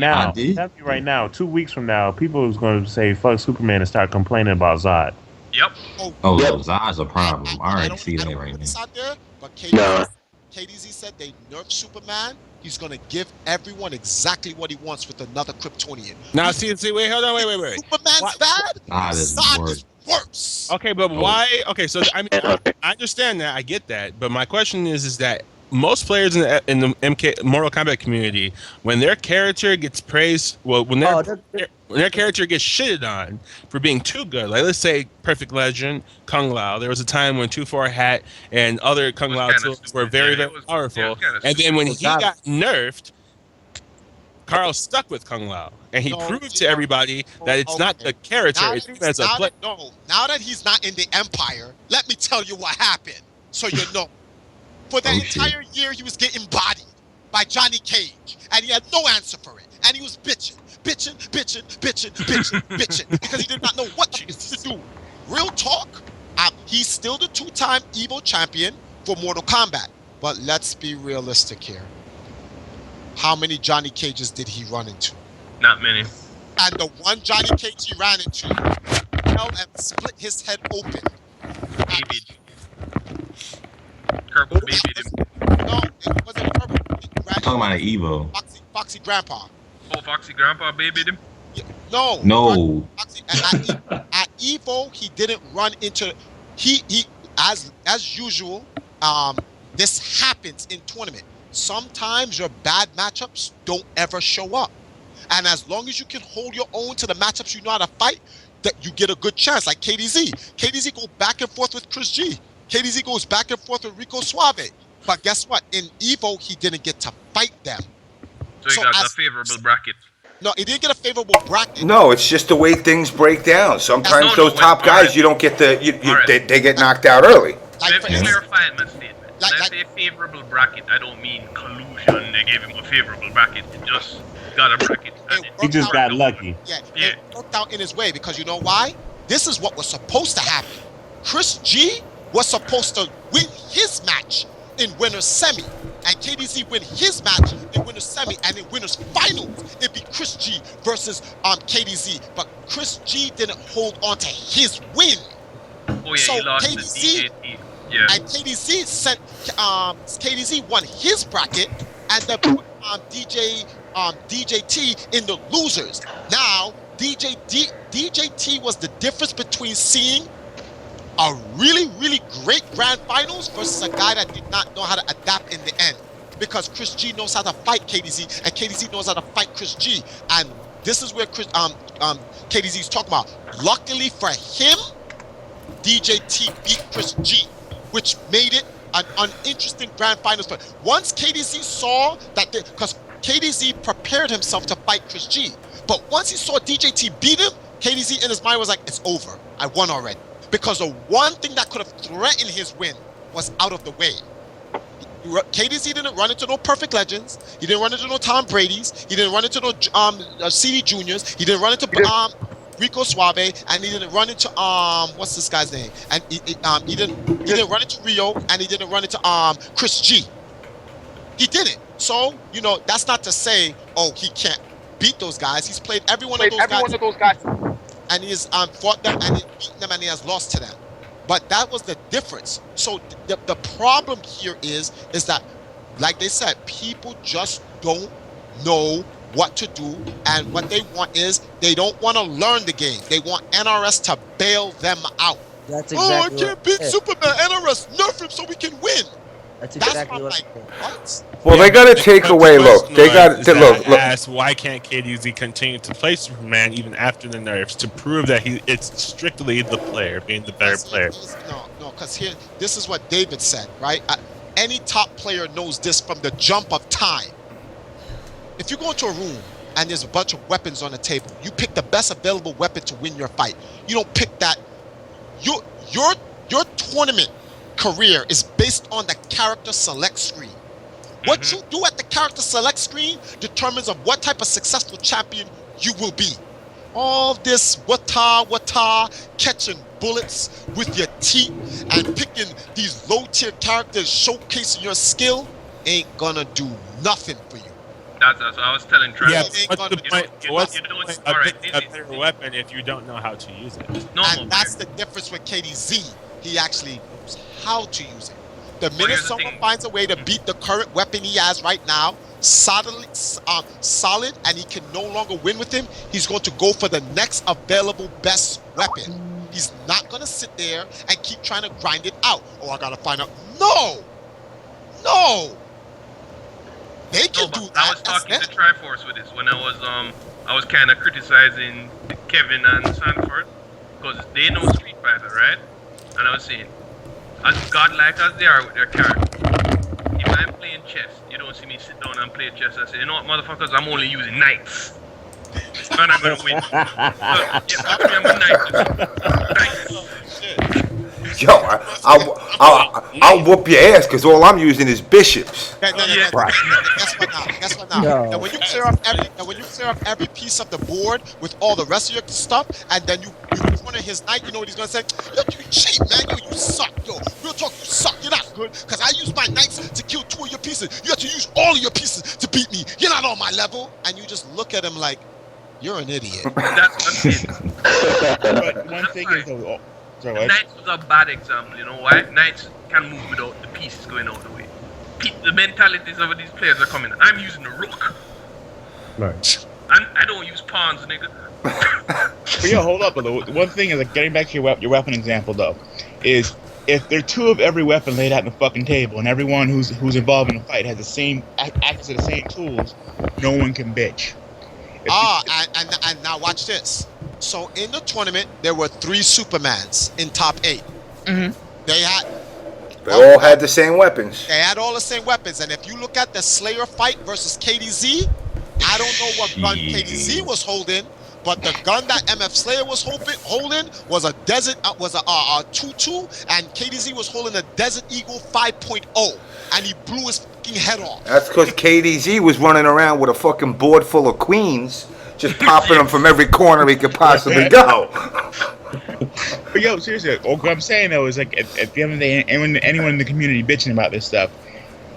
you right now, 2 weeks from now, people is going to say fuck Superman and start complaining about Zod. Yep. Zod's a problem. I already see that right now. Out there, but KDZ said they nerfed Superman. He's gonna give everyone exactly what he wants with another Kryptonian. Now, see, wait, hold on, wait. Superman's bad. Zod is worse. Okay, but why? Okay, so I mean, I understand that, I get that, but my question is that most players in the MK Mortal Kombat community, when their character gets praised, when their character gets shitted on for being too good, like let's say Perfect Legend, Kung Lao. There was a time when 2-4 Hat and other Kung Lao tools were very, very powerful, and then when he got nerfed, Carl stuck with Kung Lao, and he proved to everybody that it's not the character, it's as a player. Now that he's not in the Empire, let me tell you what happened, so you know. For that entire year, he was getting bodied by Johnny Cage, and he had no answer for it. And he was bitching, because he did not know what to do. Real talk, he's still the 2-time EVO champion for Mortal Kombat. But let's be realistic here. How many Johnny Cages did he run into? Not many. And the one Johnny Cage he ran into fell and split his head open. Kerbal babied him. No, it wasn't Kerbal. Talking about an Evo. Foxy Grandpa. Oh, Foxy Grandpa babied him? No. No. At EVO, he didn't run into. He as usual. This happens in tournament. Sometimes your bad matchups don't ever show up, and as long as you can hold your own to the matchups you know how to fight, that you get a good chance. Like KDZ. KDZ goes back and forth with Chris G. KDZ goes back and forth with Rico Suave. But guess what? In EVO, he didn't get to fight them. So he got a favorable bracket. No, he didn't get a favorable bracket. No, it's just the way things break down. Sometimes those top guys, you don't get the, they get knocked out early. Let me clarify my statement. When I say favorable bracket, I don't mean collusion. They gave him a favorable bracket. He just got a bracket. He just got lucky. Yeah, it worked out in his way because you know why? This is what was supposed to happen. Chris G was supposed to win his match in winner's semi, and KDZ win his match in winner's semi, and in winner's finals, it'd be Chris G versus KDZ. But Chris G didn't hold on to his win. Oh yeah, so he lost KDZ, the DJT. Yeah. And KDZ sent KDZ won his bracket, and then put DJT in the losers. Now DJT was the difference between seeing a really, really great grand finals versus a guy that did not know how to adapt in the end. Because Chris G knows how to fight KDZ, and KDZ knows how to fight Chris G. And this is where KDZ is talking about. Luckily for him, DJT beat Chris G, which made it an uninteresting grand finals. But once KDZ saw that, because KDZ prepared himself to fight Chris G, but once he saw DJT beat him, KDZ in his mind was like, it's over. I won already. Because the one thing that could have threatened his win was out of the way. KDZ didn't run into no Perfect Legends. He didn't run into no Tom Brady's. He didn't run into no CD Juniors. He didn't run into Rico Suave, and he didn't run into what's this guy's name? And he didn't run into Rio, and he didn't run into Chris G. He didn't. So that's not to say he can't beat those guys. He's played every one of those guys. And he has fought them, and he's beaten them, and he has lost to them. But that was the difference. So the problem here is that, like they said, people just don't know what to do, and what they want is they don't want to learn the game. They want NRS to bail them out. That's exactly I can't beat Superman. NRS, nerf him so we can win. That's exactly what. What? Well, they got to take away. Look, they got to look. Ask why can't KDZ continue to play Superman even after the nerfs to prove that it's strictly the player being the better player. No, because this is what David said, right? Any top player knows this from the jump of time. If you go into a room and there's a bunch of weapons on the table, you pick the best available weapon to win your fight. You don't pick that. Your tournament career is based on the character select screen. What you do at the character select screen determines of what type of successful champion you will be. All this Wtih, catching bullets with your teeth and picking these low tier characters, showcasing your skill, ain't gonna do nothing for you. That's what I was telling Truf. Yeah, what's the point? What's the point of a better weapon if you don't know how to use it? And that's the difference with KDZ. He actually knows how to use it. The minute someone finds a way to beat the current weapon he has right now, solid, and he can no longer win with him, he's going to go for the next available best weapon. He's not going to sit there and keep trying to grind it out. Oh, I got to find out. No! They can do that. I was talking to Triforce with this when I was kind of criticizing Kevin and Sanford because they know Street Fighter, right? And I was saying, as godlike as they are with their character, if I'm playing chess, you don't see me sit down and play chess. I say, you know what, motherfuckers, I'm only using knights. And I'm gonna win. I'm a knight. Yo, I'll whoop your ass because all I'm using is bishops. Guess what now? And when you clear up every piece of the board with all the rest of your stuff, and then you corner his knight, you know what he's gonna say? Yo, you cheat, man. Yo, you suck. Yo, real talk, you suck. You're not good because I use my knights to kill 2 of your pieces. You have to use all of your pieces to beat me. You're not on my level. And you just look at him like, you're an idiot. But one thing is though. Knights was a bad example. You know why? Knights can move without the pieces going out the way. The mentalities of these players are coming. I'm using the rook. Right. I don't use pawns, nigga. But yo, hold up, though. One thing is, like, getting back to your weapon example, though, is if there are 2 of every weapon laid out on the fucking table, and everyone who's involved in the fight has the same access to the same tools, no one can bitch. And now watch this. So in the tournament, there were 3 Supermans in top 8. Mm-hmm. They all had the same weapons. They had all the same weapons, and if you look at the Slayer fight versus KDZ, I don't know what gun KDZ was holding, but the gun that MF Slayer was holding was a Desert 2-2, and KDZ was holding a Desert Eagle 5.0, and he blew his fucking head off. That's because KDZ was running around with a fucking board full of queens, just popping them from every corner he could possibly go. But yo, seriously, what I'm saying though is, like, at the end of the day, anyone in the community bitching about this stuff,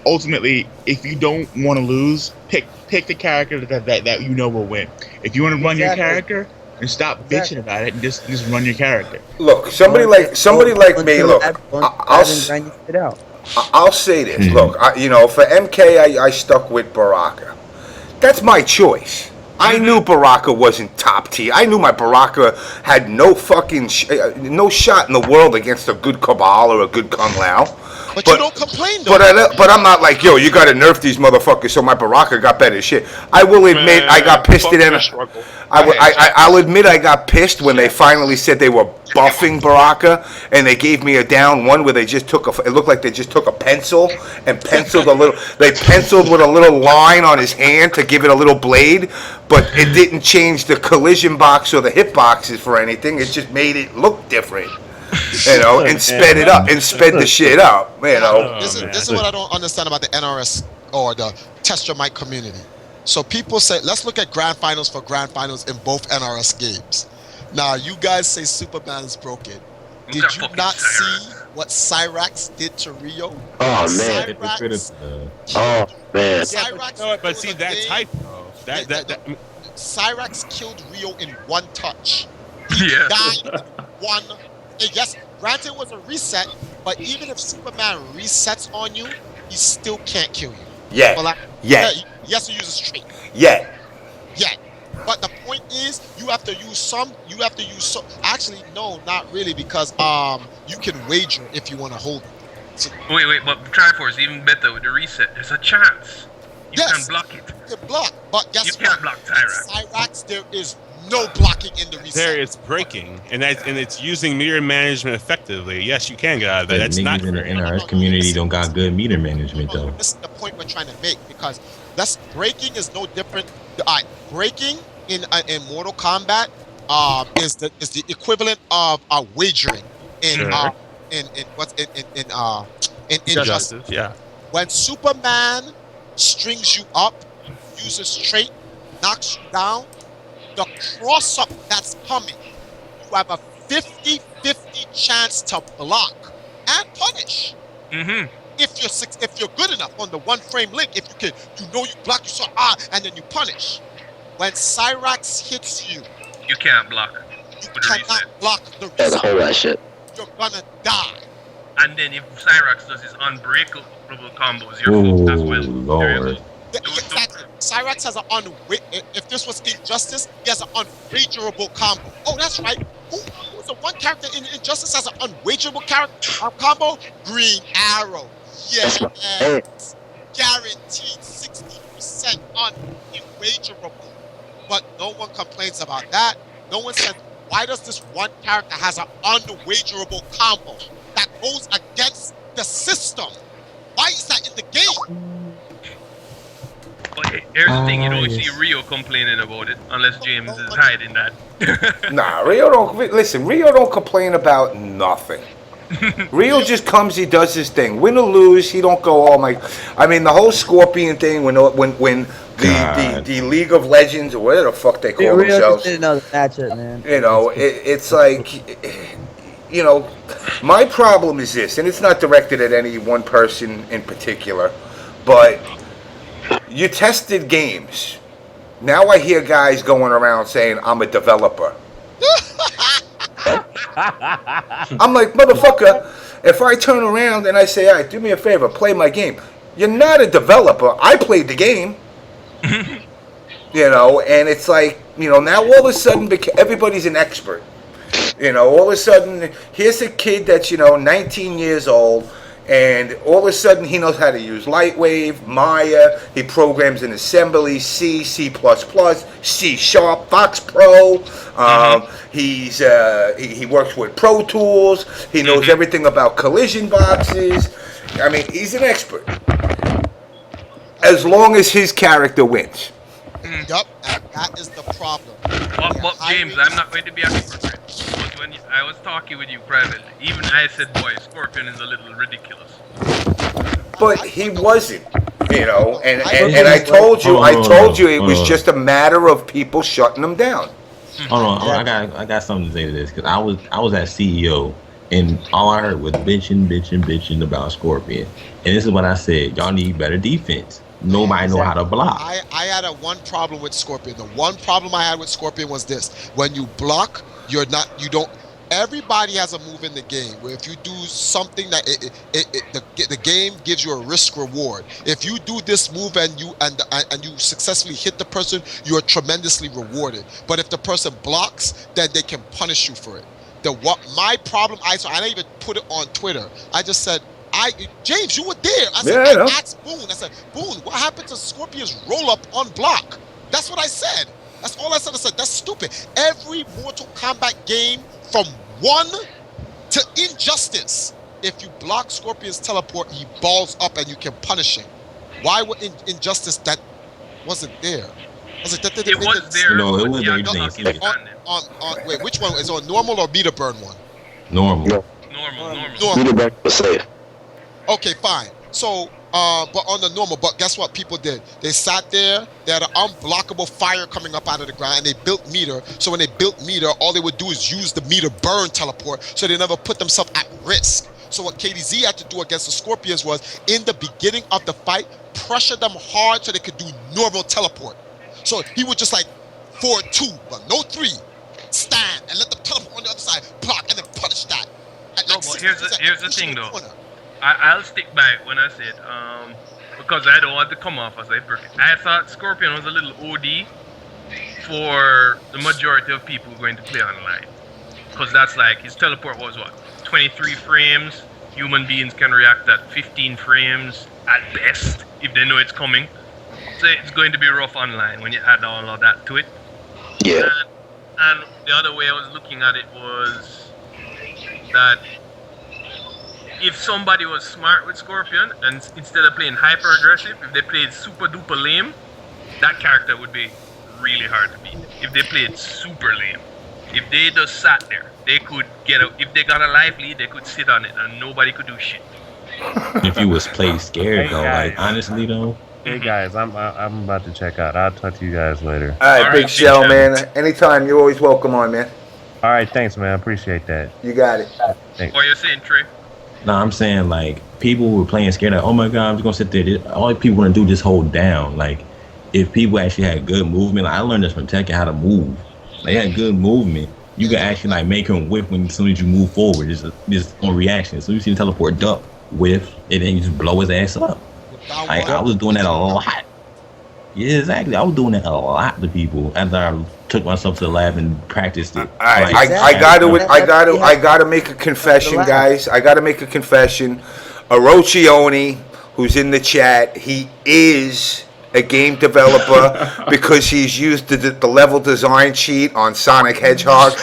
ultimately, if you don't want to lose, pick the character that you know will win. If you want to run your character, then stop bitching about it and just run your character. Look, somebody like me. Look, I'll say this. Look, for MK, I stuck with Baraka. That's my choice. I knew Baraka wasn't top tier. I knew my Baraka had no fucking no shot in the world against a good Cabal or a good Kung Lao. But you don't complain, though. But I'm not like, yo, you got to nerf these motherfuckers so my Baraka got better shit. I will admit I got pissed at him. I'll admit I got pissed when they finally said they were buffing Baraka and they gave me a down one where they just took it looked like they just took a pencil and penciled they penciled with a little line on his hand to give it a little blade, but it didn't change the collision box or the hit boxes for anything. It just made it look different. And sped it up and sped the shit up. This is what I don't understand about the NRS or the Test Your Mic community. So people say, let's look at grand finals for grand finals in both NRS games. Now, you guys say Superman is broken. Did you not see what Cyrax did to Rio? Oh, man. Cyrax but see, that's hype, though. Cyrax killed Rio in one touch. He died in one. Yes, granted it was a reset, but even if Superman resets on you, he still can't kill you. Yeah. He has to use a straight. Yeah. But the point is, you have to use some. Actually, no, not really, because you can wager if you want to hold it. So, wait, but Triforce even better with the reset. There's a chance. You can block it. You can block, but guess what? You can't block Cyrax. Cyrax, there is no blocking in the reset. There is breaking, and it's using meter management effectively. Yes, you can get out of that. That's not in the NRS community don't got good meter management though. This is the point we're trying to make, because breaking is no different. Breaking in Mortal Kombat is the equivalent of wagering in Injustice. Yeah. When Superman strings you up, uses straight, knocks you down, the cross-up that's coming, you have a 50-50 chance to block and punish. Mm-hmm. If you're good enough on the one frame link, if you block, and then you punish. When Cyrax hits you, you can't block. You cannot block the reset. That's a whole lot of shit. You're gonna die. And then if Cyrax does his unbreakable combos, you're fucked as well. Lord. Exactly. Cyrax has if this was Injustice, he has an unwagerable combo. Oh, that's right. Who's the one character in Injustice has an unwagerable combo? Green Arrow. Yes. Guaranteed 60% unwagerable. But no one complains about that. No one says, why does this one character has an unwagerable combo that goes against the system? Why is that in the game? But here's the thing, you don't see Rio complaining about it unless James is hiding that. Nah, Rio don't complain about nothing. Rio just comes, he does his thing. Win or lose, he don't go, the whole Scorpion thing when the League of Legends or whatever the fuck they call themselves. Another matchup, man. It's like, my problem is this, and it's not directed at any one person in particular, but you tested games. Now I hear guys going around saying I'm a developer. I'm like, motherfucker, if I turn around and I say, all right, do me a favor, play my game. You're not a developer. I played the game. And it's like, now all of a sudden everybody's an expert. All of a sudden, here's a kid that's, 19 years old, and all of a sudden he knows how to use Lightwave, Maya, he programs in assembly, C, C++, C#, Fox Pro, he works with Pro Tools, he knows everything about collision boxes. I mean, he's an expert. As long as his character wins. Yup, and that is the problem. But James, I'm not going to be a hypocrite. But when I was talking with you privately, even I said, boy, Scorpion is a little ridiculous. But he wasn't, and I told you it was just a matter of people shutting him down. Hold on, I got something to say to this, because I was at CEO, and all I heard was bitching about Scorpion. And this is what I said: y'all need better defense. Nobody know how to block. I had one problem with Scorpion. The one problem I had with Scorpion was this: when you block, everybody has a move in the game where if you do something that the game gives you a risk reward. If you do this move and you successfully hit the person, you are tremendously rewarded. But if the person blocks, then they can punish you for it. My problem, I didn't even put it on Twitter. I just said, James, you were there. I said, I asked Boone. I said, Boone, what happened to Scorpion's roll up on block? That's what I said. That's all I said. I said, that's stupid. Every Mortal Kombat game from 1 to Injustice, if you block Scorpion's teleport, he balls up and you can punish him. Why would Injustice that wasn't there? I was like, that didn't make sense. No, it wasn't. Wait, which one is on normal or meter burn one? Normal. Meter burn was safe. Okay, fine. So, but on the normal, but guess what people did? They sat there, they had an unblockable fire coming up out of the ground, and they built meter. So when they built meter, all they would do is use the meter burn teleport, so they never put themselves at risk. So what KDZ had to do against the Scorpions was, in the beginning of the fight, pressure them hard so they could do normal teleport. So he would just like 4-2, but no 3. Stand and let them teleport on the other side, block, and then punish that. No, but here's the thing though. I'll stick by when I said, because I don't want to come off as a hypocrite. I thought Scorpion was a little OD for the majority of people going to play online. Because that's like, his teleport was what? 23 frames. Human beings can react at 15 frames at best if they know it's coming. So it's going to be rough online when you add all of that to it. Yeah. And the other way I was looking at it was that if somebody was smart with Scorpion and instead of playing hyper aggressive, if they played super duper lame, that character would be really hard to beat. If they played super lame, if they just sat there, they could get out. If they got a life lead, they could sit on it and nobody could do shit. If you was played scared though, like honestly though. Hey guys, I'm about to check out. I'll talk to you guys later. All right, BigShel, man. Anytime, you're always welcome on, man. All right, thanks, man. I appreciate that. You got it. Thanks. What are you saying, Trey? No, I'm saying like people were playing scared. Like, oh my god, I'm just gonna sit there. All people want to do is just hold down. Like if people actually had good movement, like, I learned this from Tekken how to move. They had good movement. You can actually like make him whiff as soon as you move forward. Just on reaction. So you see the teleport duck, whiff, and then you just blow his ass up. Like I was doing that a lot. Yeah, exactly. I was doing that a lot to people after I took myself to the lab and practiced it. All right, I gotta make a confession, guys. I gotta make a confession. Orochioni, who's in the chat, he is a game developer because he's used the level design sheet on Sonic Hedgehog.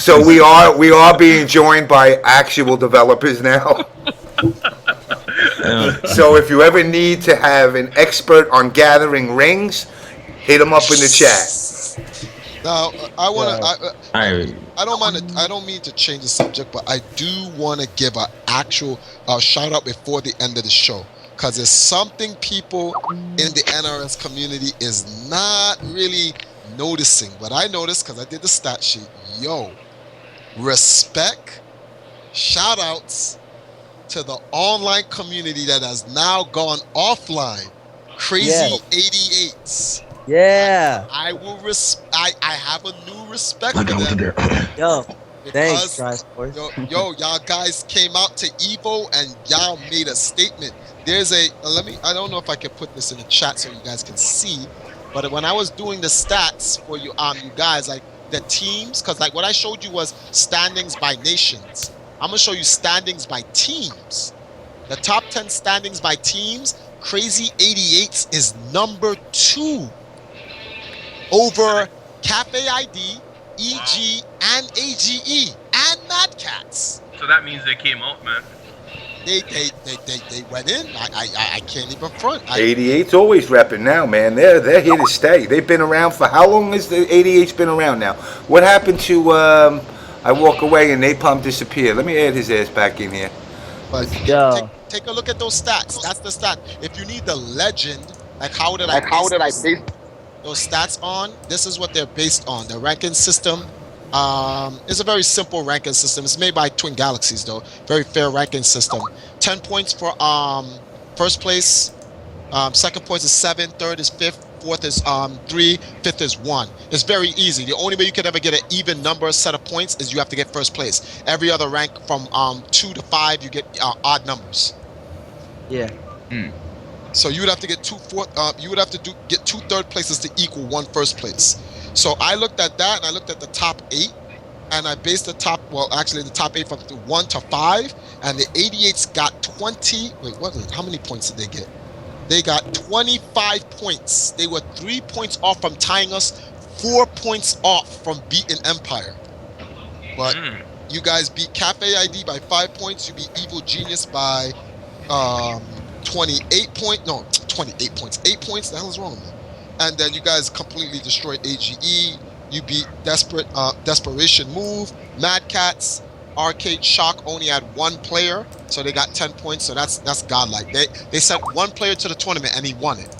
So we are being joined by actual developers now. So if you ever need to have an expert on gathering rings, hit him up in the chat. Now I don't mean to change the subject, but I do want to give an actual shout out before the end of the show, because there's something people in the NRS community is not really noticing, but I noticed because I did the stat sheet. Yo, respect, shout outs to the online community that has now gone offline. Crazy 88s. Yeah. I will I have a new respect for them. Yo, Thanks, Because Triforce. y'all guys came out to EVO and y'all made a statement. There's a I don't know if I can put this in the chat so you guys can see, but when I was doing the stats for you you guys, like the teams, because like what I showed you was standings by nations. I'm gonna show you standings by teams. The top 10 standings by teams, Crazy 88s is number 2 over Cafe ID, EG, and AGE, and NatCats. So that means they came out, man. They went in. I can't even front. 88's always repping now, man. They're here to stay. They've been around for how long has the 88's been around now? What happened to I walk away and Napalm disappear? Let me add his ass back in here. But take a look at those stats. That's the stat. If you need the legend, how did I base those stats on? This is what they're based on. The ranking system is a very simple ranking system. It's made by Twin Galaxies, though. Very fair ranking system. 10 points for first place. Second place is 7. Third is 5th. Fourth is 3. Fifth is 1. It's very easy. The only way you can ever get an even number set of points is you have to get first place. Every other rank from 2 to 5, you get odd numbers. Yeah. So you would have to get get 2 third places to equal 1 first place. So I looked at that and I looked at the top 8, and I based the top 8 from 1 to 5, and the 88s got 20. Wait, how many points did they get? They got 25 points. They were 3 points off from tying us, 4 points off from beating Empire. But you guys beat Cafe ID by 5 points. You beat Evil Genius by 28 points. 8 points. The hell is wrong with me? And then you guys completely destroyed AGE. You beat Desperation Move, Mad Cats. Arcade Shock only had 1 player, so they got 10 points. So that's godlike. They sent 1 player to the tournament and he won it,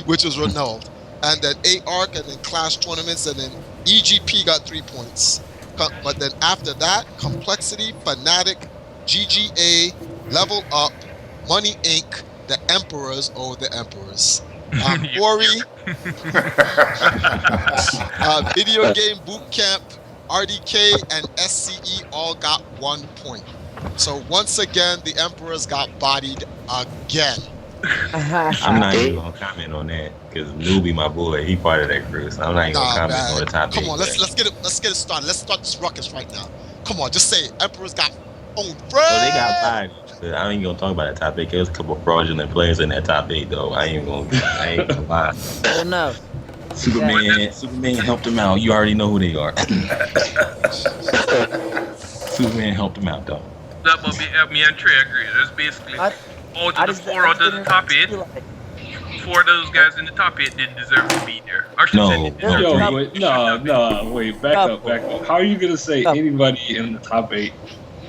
which was Ronald. And then Arc, and then Clash tournaments, and then EGP got 3 points. But then after that, Complexity, Fnatic, GGA, Level Up, Money Inc., the Emperors, Ori, Video Game Boot Camp, RDK, and SCE all got 1 point. So once again, the Emperors got bodied again. I'm not even gonna comment on that because Newbie, my boy, he part of that crew. So I'm not even gonna comment on the topic. Come on, let's get it started. Let's start this ruckus right now. Come on, just say it. Emperors got owned, bro. So they got bodied. I ain't gonna talk about that top 8. There was a couple of fraudulent players in that top 8, though. I ain't gonna lie. Oh no. Superman helped them out. You already know who they are. Superman helped them out, though. That will be me and Trey agree. There's basically out of the 4 out of the top 8. 4 of those guys in the top 8 didn't deserve to be there. Wait, back up. How are you gonna say anybody in the top 8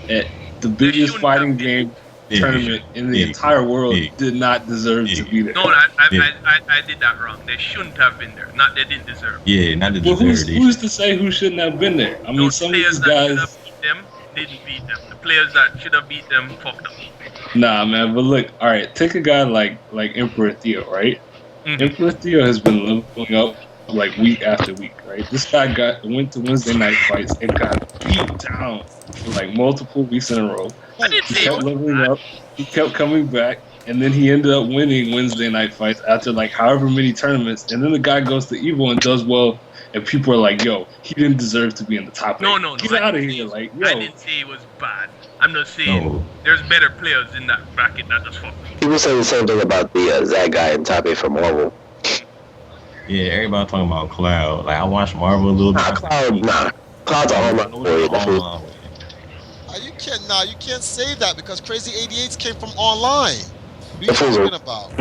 at the biggest fighting game tournament in the entire world did not deserve to be there? No, I did that wrong. They shouldn't have been there. Not they didn't deserve. Yeah, not they deserved. Who's to say who shouldn't have been there? I mean, some of these guys didn't beat them. The players that should have beat them fucked up. Nah, man. But look, all right, take a guy like Emperor Theo, right? Emperor Theo has been leveling up like week after week, right? This guy went to Wednesday night fights and got beat down for like multiple weeks in a row. He kept leveling up. He kept coming back, and then he ended up winning Wednesday night fights after like however many tournaments. And then the guy goes to EVO and does well, and people are like, "Yo, he didn't deserve to be in the top 8. No. Get out of here!" Like, yo. I didn't say it was bad. I'm not saying there's better players in that bracket that just fuck. People say the same thing about the Zach guy in top 8 from Marvel. Yeah, everybody talking about Cloud. Like I watched Marvel a little bit. Cloud's all online. You can't say that because Crazy 88s came from online. What are you talking about?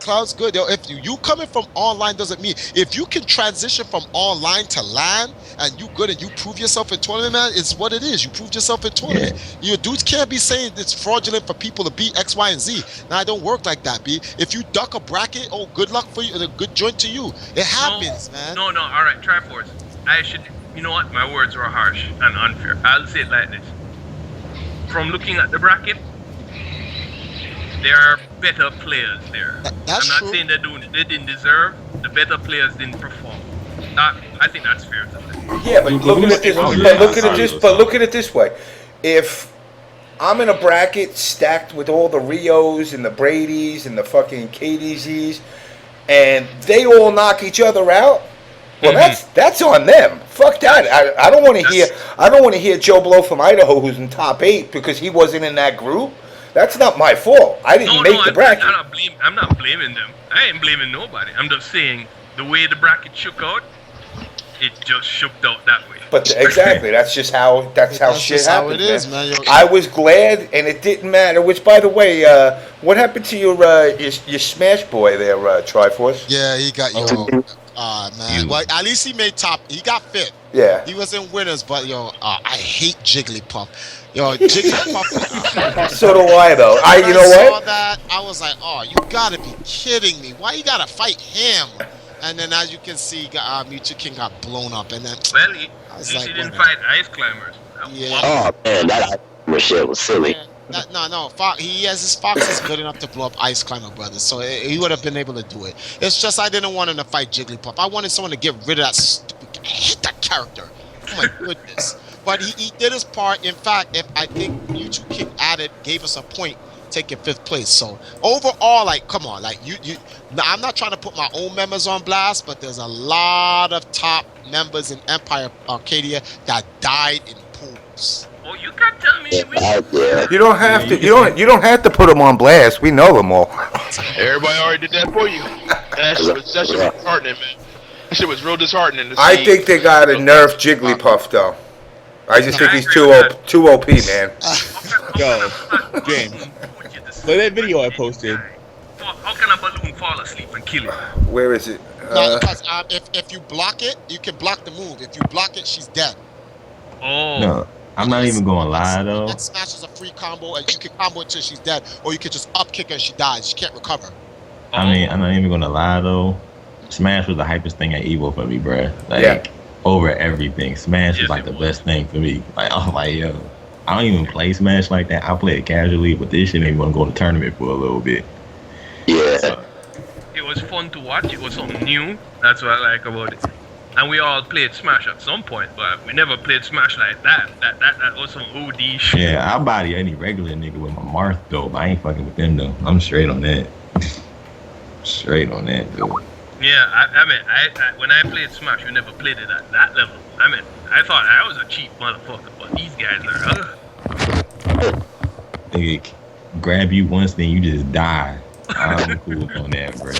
Cloud's good. Yo, if you coming from online doesn't mean if you can transition from online to LAN and you good and you prove yourself in tournament, man, it's what it is. You proved yourself in tournament. Yeah. Your dudes can't be saying it's fraudulent for people to beat X, Y, and Z. Now, it don't work like that, B. If you duck a bracket, good luck for you and a good joint to you. It happens, man. No. All right, Triforce. You know what? My words were harsh and unfair. I'll say it like this. From looking at the bracket, there are better players there. I'm not saying they didn't deserve. The better players didn't perform. I think that's fair to say. Yeah, but look at it this way. If I'm in a bracket stacked with all the Rios and the Bradys and the fucking KDZs, and they all knock each other out, well, that's on them. Fuck that. I don't want to hear Joe Blow from Idaho, who's in top 8, because he wasn't in that group. That's not my fault. I didn't make the bracket. I'm not blaming them. I ain't blaming nobody. I'm just saying the way the bracket shook out, it just shook out that way. But exactly, that's how shit happens. That's how it is, man. I was glad, and it didn't matter. Which, by the way, what happened to your Smash boy there, Triforce? Yeah, he got man. Well, at least he made top. He got fit. Yeah. He was in winners, but I hate Jigglypuff. Jigglypuff. So do I, though. You know what? I saw that. I was like, oh, you gotta be kidding me! Why you gotta fight him? And then, as you can see, Wtih King got blown up, and then. Well, he didn't fight ice climbers. Yeah. Oh man, that shit was silly. Yeah, no. He has his Fox is good enough to blow up Ice Climber Brothers, so he would have been able to do it. It's just I didn't want him to fight Jigglypuff. I wanted someone to get rid of that stupid. I hate that character. Oh my goodness. But he did his part. In fact, I think Wtih King gave us a point, taking 5th place. So overall, like, come on, like you. Now, I'm not trying to put my own members on blast, but there's a lot of top members in Empire Arcadia that died in pools. Oh, you can't tell me. You don't have to. You don't have to put them on blast. We know them all. Everybody already did that for you. That shit was disheartening, man. That shit was real disheartening. I think they got to nerf Jigglypuff, though. I just think he's too OP, man. Yo, James, play that video I posted. How can a balloon fall asleep and kill it? Where is it? No, because if you block it, you can block the move. If you block it, she's dead. Oh. No, I'm not even gonna lie though. That smash is a free combo, and you can combo it till she's dead, or you can just up kick her and she dies. She can't recover. I mean, I'm not even gonna lie though. Smash was the hypest thing at EVO for me, bruh. Like over everything. Smash was like the best thing for me. Like I'm like, yo, I don't even play Smash like that. I play it casually, but this shit made me want to go to the tournament for a little bit. Yeah. So, it was fun to watch. It was something new. That's what I like about it. And we all played Smash at some point, but we never played Smash like that. That was some OD shit. yeah, I'll body any regular nigga with my Marth though, but I ain't fucking with them though. I'm straight on that. Straight on that, dude. Yeah, I mean, when I played Smash, we never played it at that level. I mean, I thought I was a cheap motherfucker, but these guys are. They grab you once, then you just die. I'm cool on that, bro.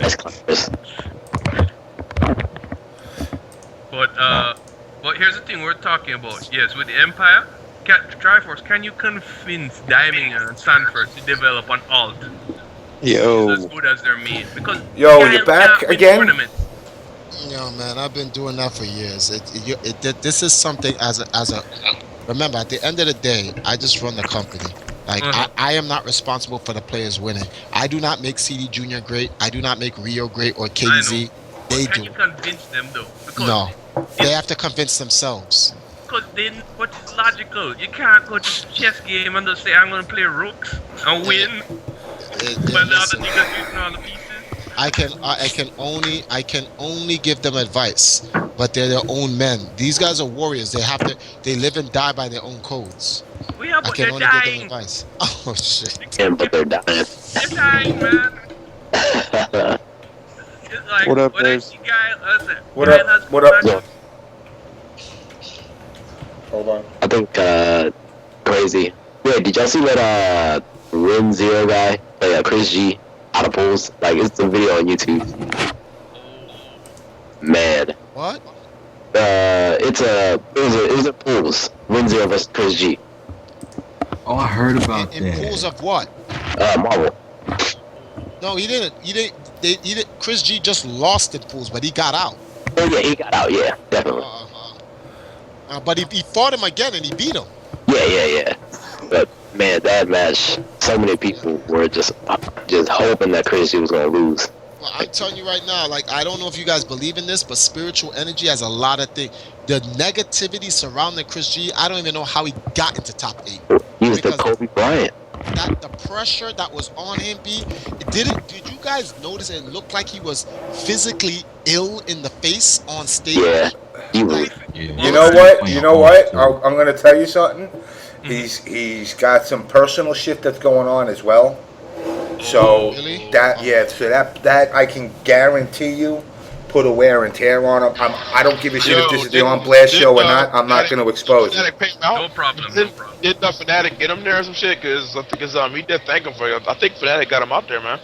But here's the thing we're talking about. Yes, with the Empire, Triforce, can you convince Diamond and Sanford to develop an alt? Yo. As good as their main? Because you're back again? Yo, man, I've been doing that for years. This is something as a. Remember, at the end of the day, I just run the company. Like I am not responsible for the players winning. I do not make CD Junior great. I do not make Rio great or KZ. They do. Can you convince them though? Because no, they have to convince themselves. Because then, what is logical? You can't go to the chess game and just say I'm gonna play rooks and win. But the other niggas using all the pieces. I can only give them advice, but they're their own men. These guys are warriors. They live and die by their own codes. Yeah, but I can only give them advice. Oh shit. Yeah, but they're dying. They're dying, man. It's like, what up, guys? What up? Yeah. Hold on. I think crazy. Wait, did y'all see that Rin Zero guy play Chris G out of pools? Like, it's a video on YouTube. Man. What? It was a pools. Rin Zero versus Chris G. Oh, I heard about in pools of what? Marvel. No, he didn't. Chris G just lost in pools, but he got out. Oh yeah, he got out. Yeah, definitely. But he fought him again and he beat him. Yeah. But man, that match, so many people were just hoping that Chris G was gonna lose. Well, I'm telling you right now, like, I don't know if you guys believe in this, but spiritual energy has a lot of things. The negativity surrounding Chris G, I don't even know how he got into top 8. He was the Kobe Bryant. that the pressure that was on him, did you guys notice it looked like he was physically ill in the face on stage? Yeah. You know what? I'm going to tell you something. He's got some personal shit that's going on as well. So that I can guarantee you put a wear and tear on him. I don't give a shit if this is the on blast show or not. I'm not going to expose it. No problem. Did the Fnatic get him there or some shit? Because I think he did thank him for it. I think Fnatic got him out there, man.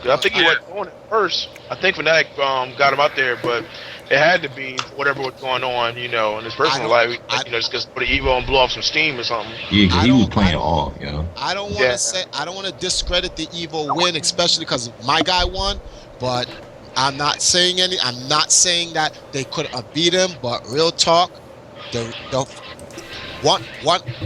I think he wasn't going first. I think Fnatic got him out there, but it had to be whatever was going on, in his personal life. Just because put an EVO and blow off some steam or something. Yeah, because he was playing off, I don't want to say, I don't want to discredit the EVO win, especially because my guy won, but I'm not saying that they could have beat him, but real talk, the one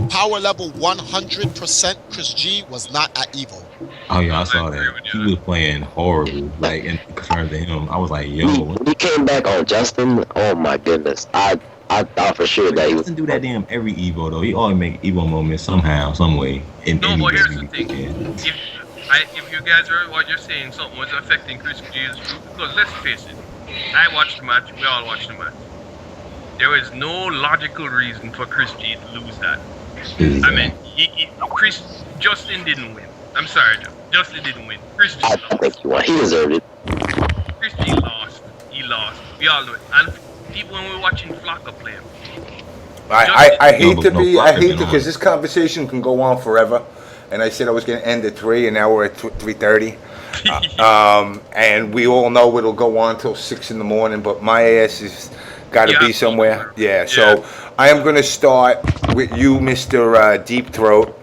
power level 100% Chris G was not at EVO. Oh yeah, I saw that. He was playing horrible. Like, in comparison to him, I was like, yo. When he came back on Justin, oh my goodness, I thought for sure that he doesn't do that damn every EVO though. He always make EVO moments somehow, some way. No, but here's the thing. If you guys are what you're saying, something was affecting Chris G's group, because let's face it, I watched the match. We all watched the match. There is no logical reason for Chris G to lose that. I mean, Justin didn't win. I'm sorry, Joe. Justin didn't win. Chris G lost. I think he won. He deserved it. Chris G lost. He lost. We all know it. And people when we're watching Flocka play him. I hate because this conversation can go on forever. And I said I was going to end at 3, and now we're at 3:30. And we all know it'll go on till 6 in the morning, but my ass is got to be somewhere. Yeah, so I am going to start with you, Mr. Deep Throat.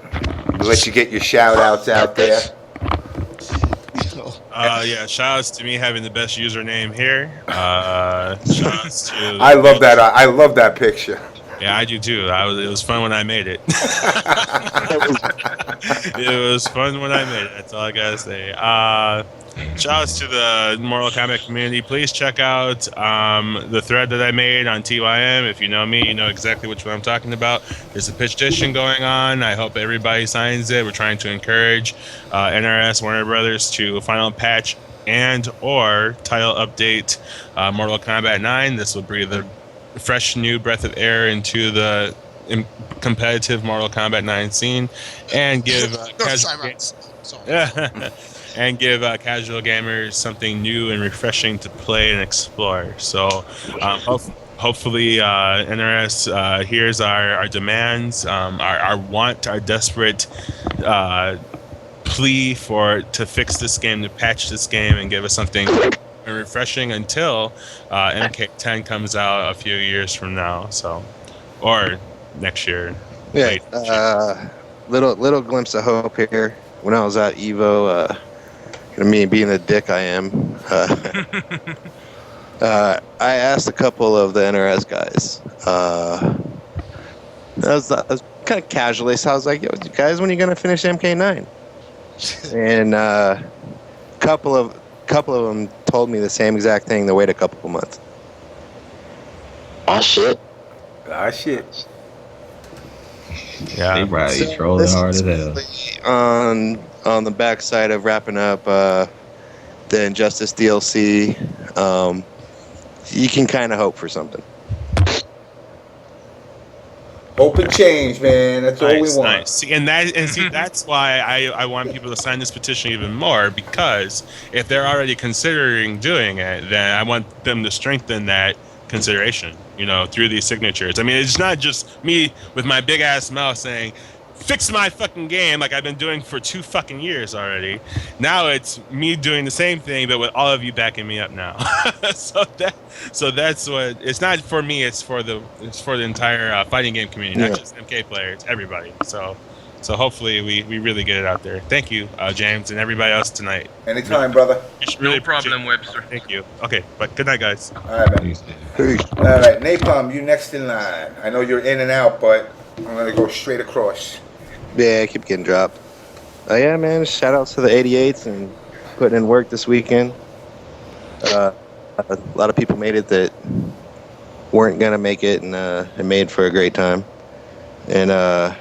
Let you get your shout-outs out there. Shout outs to me having the best username here. Shout outs to I love that picture. Yeah, I do too. It was fun when I made it. It was fun when I made it. That's all I gotta say. Shout outs to the Mortal Kombat community. Please check out the thread that I made on TYM. If you know me, you know exactly which one I'm talking about. There's a petition going on. I hope everybody signs it. We're trying to encourage NRS, Warner Brothers to final patch and or title update Mortal Kombat 9. This will breathe a fresh new breath of air into the competitive Mortal Kombat 9 scene and give casual gamers something new and refreshing to play and explore. So hopefully NRS hears our demands, our want, our desperate plea to fix this game, to patch this game and give us something refreshing until MK10 comes out a few years from now, or next year. Yeah, little glimpse of hope here. When I was at EVO, me being the dick I am, I asked a couple of the NRS guys. I was kind of casually, so I was like, "Yo, guys, when are you gonna finish MK9?" And a couple of them told me the same exact thing. They wait a couple of months. Oh shit. Yeah, they probably trolling hard as hell. On the backside of wrapping up the Injustice DLC, you can kind of hope for something. Hope and change, man. That's all we want. Nice. See, that's why I want people to sign this petition even more, because if they're already considering doing it, then I want them to strengthen that consideration, through these signatures. I mean, it's not just me with my big ass mouth saying, fix my fucking game, like I've been doing for 2 fucking years already. Now it's me doing the same thing, but with all of you backing me up now. so that's what it's not for me. It's for the entire fighting game community, not just MK players, everybody. So hopefully we really get it out there. Thank you, James, and everybody else tonight. Anytime, brother. No problem, Webster. Thank you. Okay, but good night, guys. All right, man. All right, Napalm, you next in line. I know you're in and out, but I'm gonna go straight across. Yeah, I keep getting dropped. Yeah, man, shout outs to the 88s and putting in work this weekend. A lot of people made it that weren't going to make it, and it made for a great time. And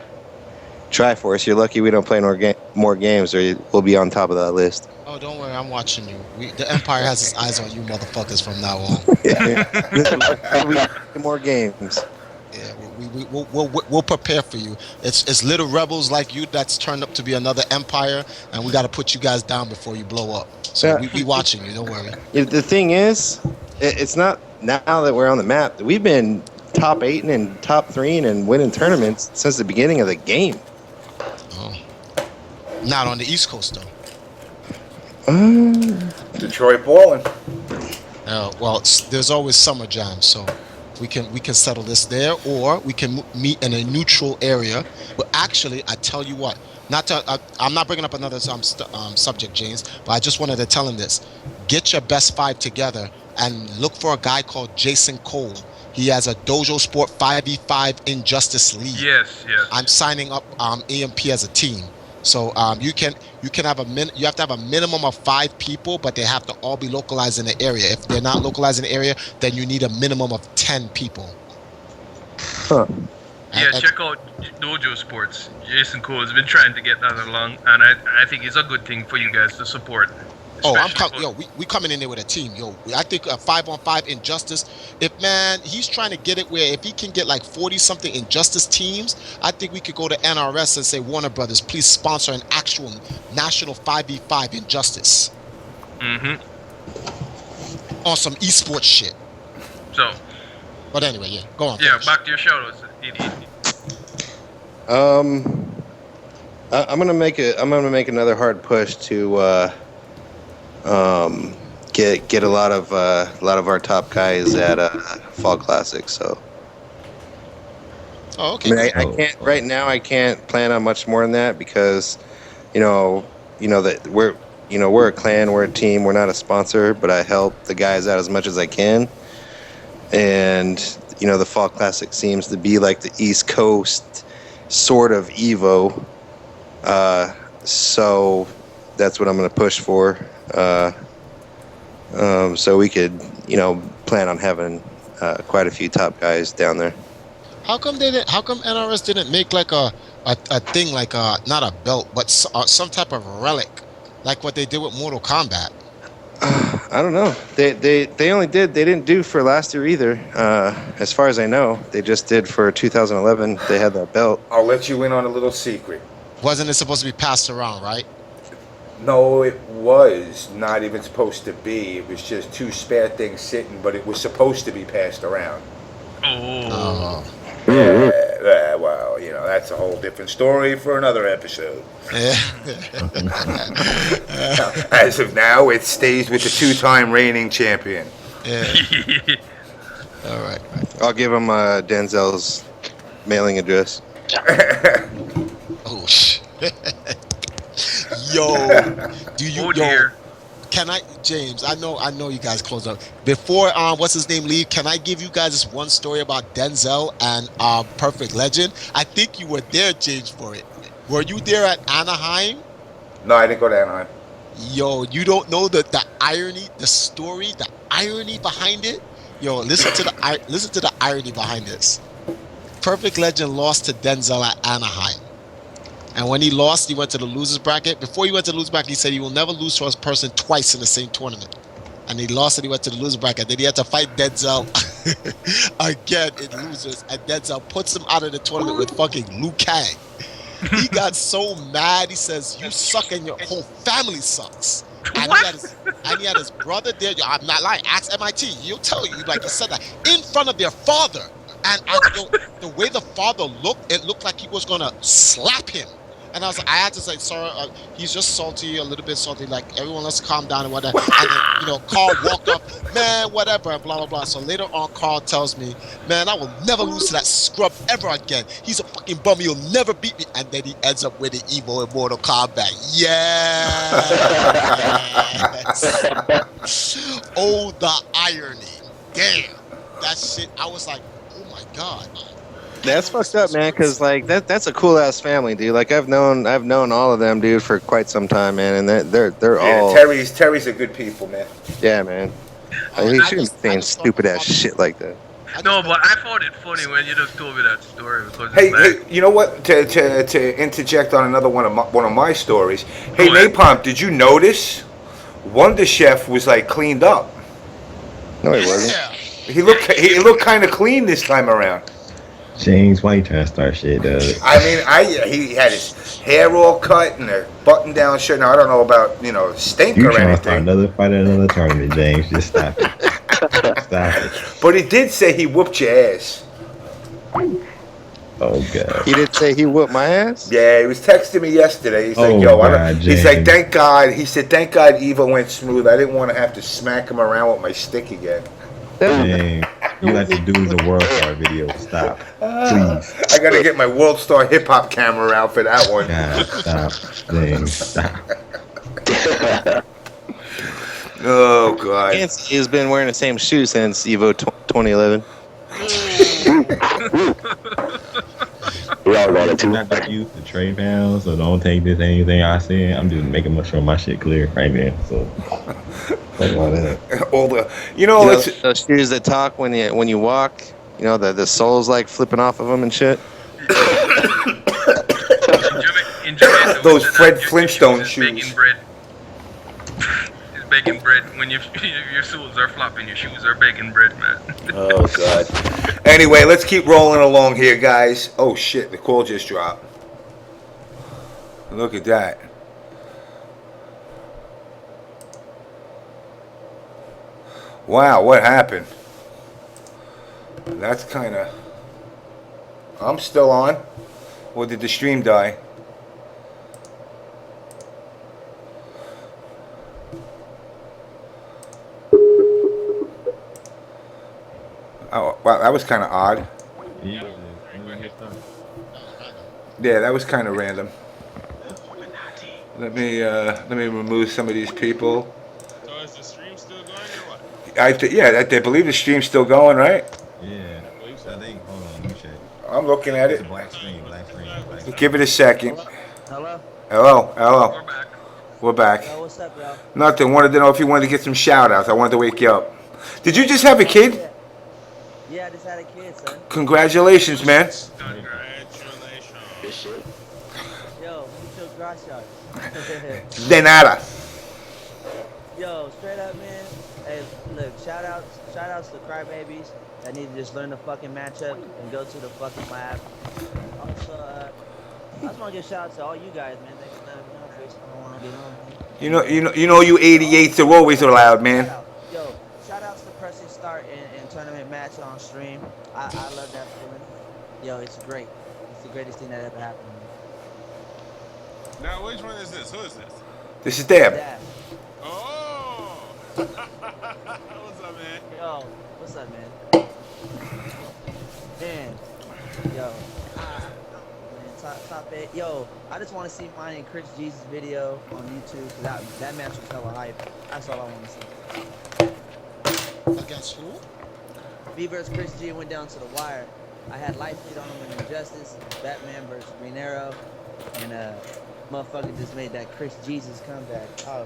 Triforce, you're lucky we don't play more games, or we'll be on top of that list. Oh, don't worry, I'm watching you. The Empire has its eyes on you, motherfuckers, from now on. More games. Yeah, we'll prepare for you. It's little rebels like you that's turned up to be another Empire, and we got to put you guys down before you blow up. So we watching you. Don't worry. The thing is, it's not now that we're on the map. We've been top 8 and top 3 and winning tournaments since the beginning of the game. Oh, not on the East Coast though. Detroit balling. Well, there's always summer jams, so we can settle this there, or we can meet in a neutral area. But actually, I tell you what, I'm not bringing up another subject, James, but I just wanted to tell him this: get your best 5 together and look for a guy called Jason Cole. He has a Dojo Sport 5v5 Injustice League. Yes. I'm signing up EMP as a team. So you have to have a minimum of 5 people, but they have to all be localized in the area. If they're not localized in the area, then you need a minimum of 10 people. Huh. Yeah, check out Dojo Sports. Jason Cole has been trying to get that along, and I think it's a good thing for you guys to support. Oh, we coming in there with a team, yo. I think a 5-on-5 Injustice. He's trying to get it where if he can get like 40-something Injustice teams, I think we could go to NRS and say, Warner Brothers, please sponsor an actual national 5v5 Injustice. On some esports shit. So. But anyway, yeah, go on. Yeah, finish. back to your shoutouts. I'm gonna make another hard push to get a lot of our top guys at Fall Classic. So. Oh, okay. I mean, I can't right now. I can't plan on much more than that because, that we're a clan, we're a team, we're not a sponsor, but I help the guys out as much as I can. And the Fall Classic seems to be like the East Coast sort of EVO. So that's what I'm going to push for. So we could, plan on having quite a few top guys down there. How come NRS didn't make like a thing, like not a belt, but some type of relic, like what they did with Mortal Kombat? I don't know. They didn't do for last year either. As far as I know, they just did for 2011. They had that belt. I'll let you in on a little secret. Wasn't it supposed to be passed around, right? No, it was not even supposed to be. It was just 2 spare things sitting, but it was supposed to be passed around. Oh. Yeah, well, that's a whole different story for another episode. As of now, it stays with the 2-time reigning champion. Yeah. All right. I'll give him Denzel's mailing address. Oh shit. Yo, can I, James? I know you guys closed up. Before what's his name leave, can I give you guys this one story about Denzel and Perfect Legend? I think you were there, James, for it. Were you there at Anaheim? No, I didn't go to Anaheim. Yo, you don't know the irony, the story, the irony behind it? Yo, listen to the irony behind this. Perfect Legend lost to Denzel at Anaheim. And when he lost, he went to the losers bracket. Before he went to the losers bracket, he said he will never lose to a person twice in the same tournament. And he lost and he went to the losers bracket. Then he had to fight Denzel again in losers. And Denzel puts him out of the tournament with fucking Liu Kang. He got so mad, he says, "You suck and your whole family sucks." And he had his brother there. Yo, I'm not lying. Ask MIT. He'll tell you, like he said that, in front of their father. And the way the father looked, it looked like he was going to slap him. And I had to say, sorry, he's just salty, a little bit salty, like everyone let's calm down and whatnot. And then, Carl walked up, man, whatever, and blah, blah, blah. So later on, Carl tells me, man, I will never lose to that scrub ever again. He's a fucking bum, he'll never beat me. And then he ends up with the EVO in Mortal Kombat. Yes! Oh, the irony. Damn. That shit, I was like, oh my God. That's fucked up, man. Cause like that's a cool ass family, dude. Like I've known all of them, dude, for quite some time, man. And they're all. Terry's a good people, man. Yeah, man. He shouldn't be saying stupid ass shit like that. No, but I found it funny when you just told me that story because Hey, you know what? To interject on another one of my stories. Hey, Napalm, did you notice Wonder Chef was like cleaned up? No, he wasn't. He looked kind of clean this time around. James, why you trying to start shit, Doug? I mean, he had his hair all cut and a button-down shirt. Now I don't know about stink You or trying to start anything. another fight at another tournament, James? Just stop it. Stop it. But he did say he whooped your ass. Oh god. He did say he whooped my ass? Yeah, he was texting me yesterday. He's like, Oh, yo, God, he's like, James. thank God. He said, thank God EVO went smooth. I didn't want to have to smack him around with my stick again. Dang. You like to do the World Star video. Stop. Please. I got to get my World Star hip hop camera out for that one. God, stop. Dang, stop. Oh, God. He's been wearing the same shoe since EVO 2011. Y'all got it too. Not that used to trade pounds, so don't take this anything I say. I'm just making sure my shit clear right now. So, all that. All the, those shoes that talk when you walk. You know the soles like flipping off of them and shit. Those Fred Flintstone shoes. It's baking bread. When your soles are flopping, your shoes are baking bread, man. Oh, God. Anyway, let's keep rolling along here, guys. Oh, shit. The call just dropped. Look at that. Wow, what happened? That's kind of... I'm still on. Or did the stream die? Oh, wow, that was kind of odd. Yeah, that was kind of random. Let me remove some of these people. So is the stream still going or what? I believe the stream's still going, right? Yeah. I think. Hold on, let me check. I'm looking at It's it. a black screen. Give it a second. Hello? Hello. We're back. Yo, what's up, y'all? Nothing. Wanted to know if you wanted to get some shout outs. I wanted to wake you up. Did you just have a kid? Yeah, I just had a kid, son. Congratulations, man. Yo, mucho gracias. De nada. Yo, straight up, man. Hey, look, shout outs to crybabies that need to just learn the fucking matchup and go to the fucking lab. Also, I just want to give shout out to all you guys, man. Thanks for letting me know, Chris. I don't want to get on. You 88s are always allowed, man. Yo, shout outs to pressing start in tournament match on stream. I love that feeling. Yo, it's great. It's the greatest thing that ever happened to me. Now, which one is this? Who is this? This is Dab. Oh! What's up, man? Yo, what's up, man? Man, yo. Top 8. Yo, I just want to see mine and Chris G's video on YouTube because that match was hella hype. That's all I want to see. Against who? Me versus Chris G went down to the wire. I had life lead on him in Injustice, Batman versus Green Arrow, and motherfucker just made that Chris Jesus comeback. Oh,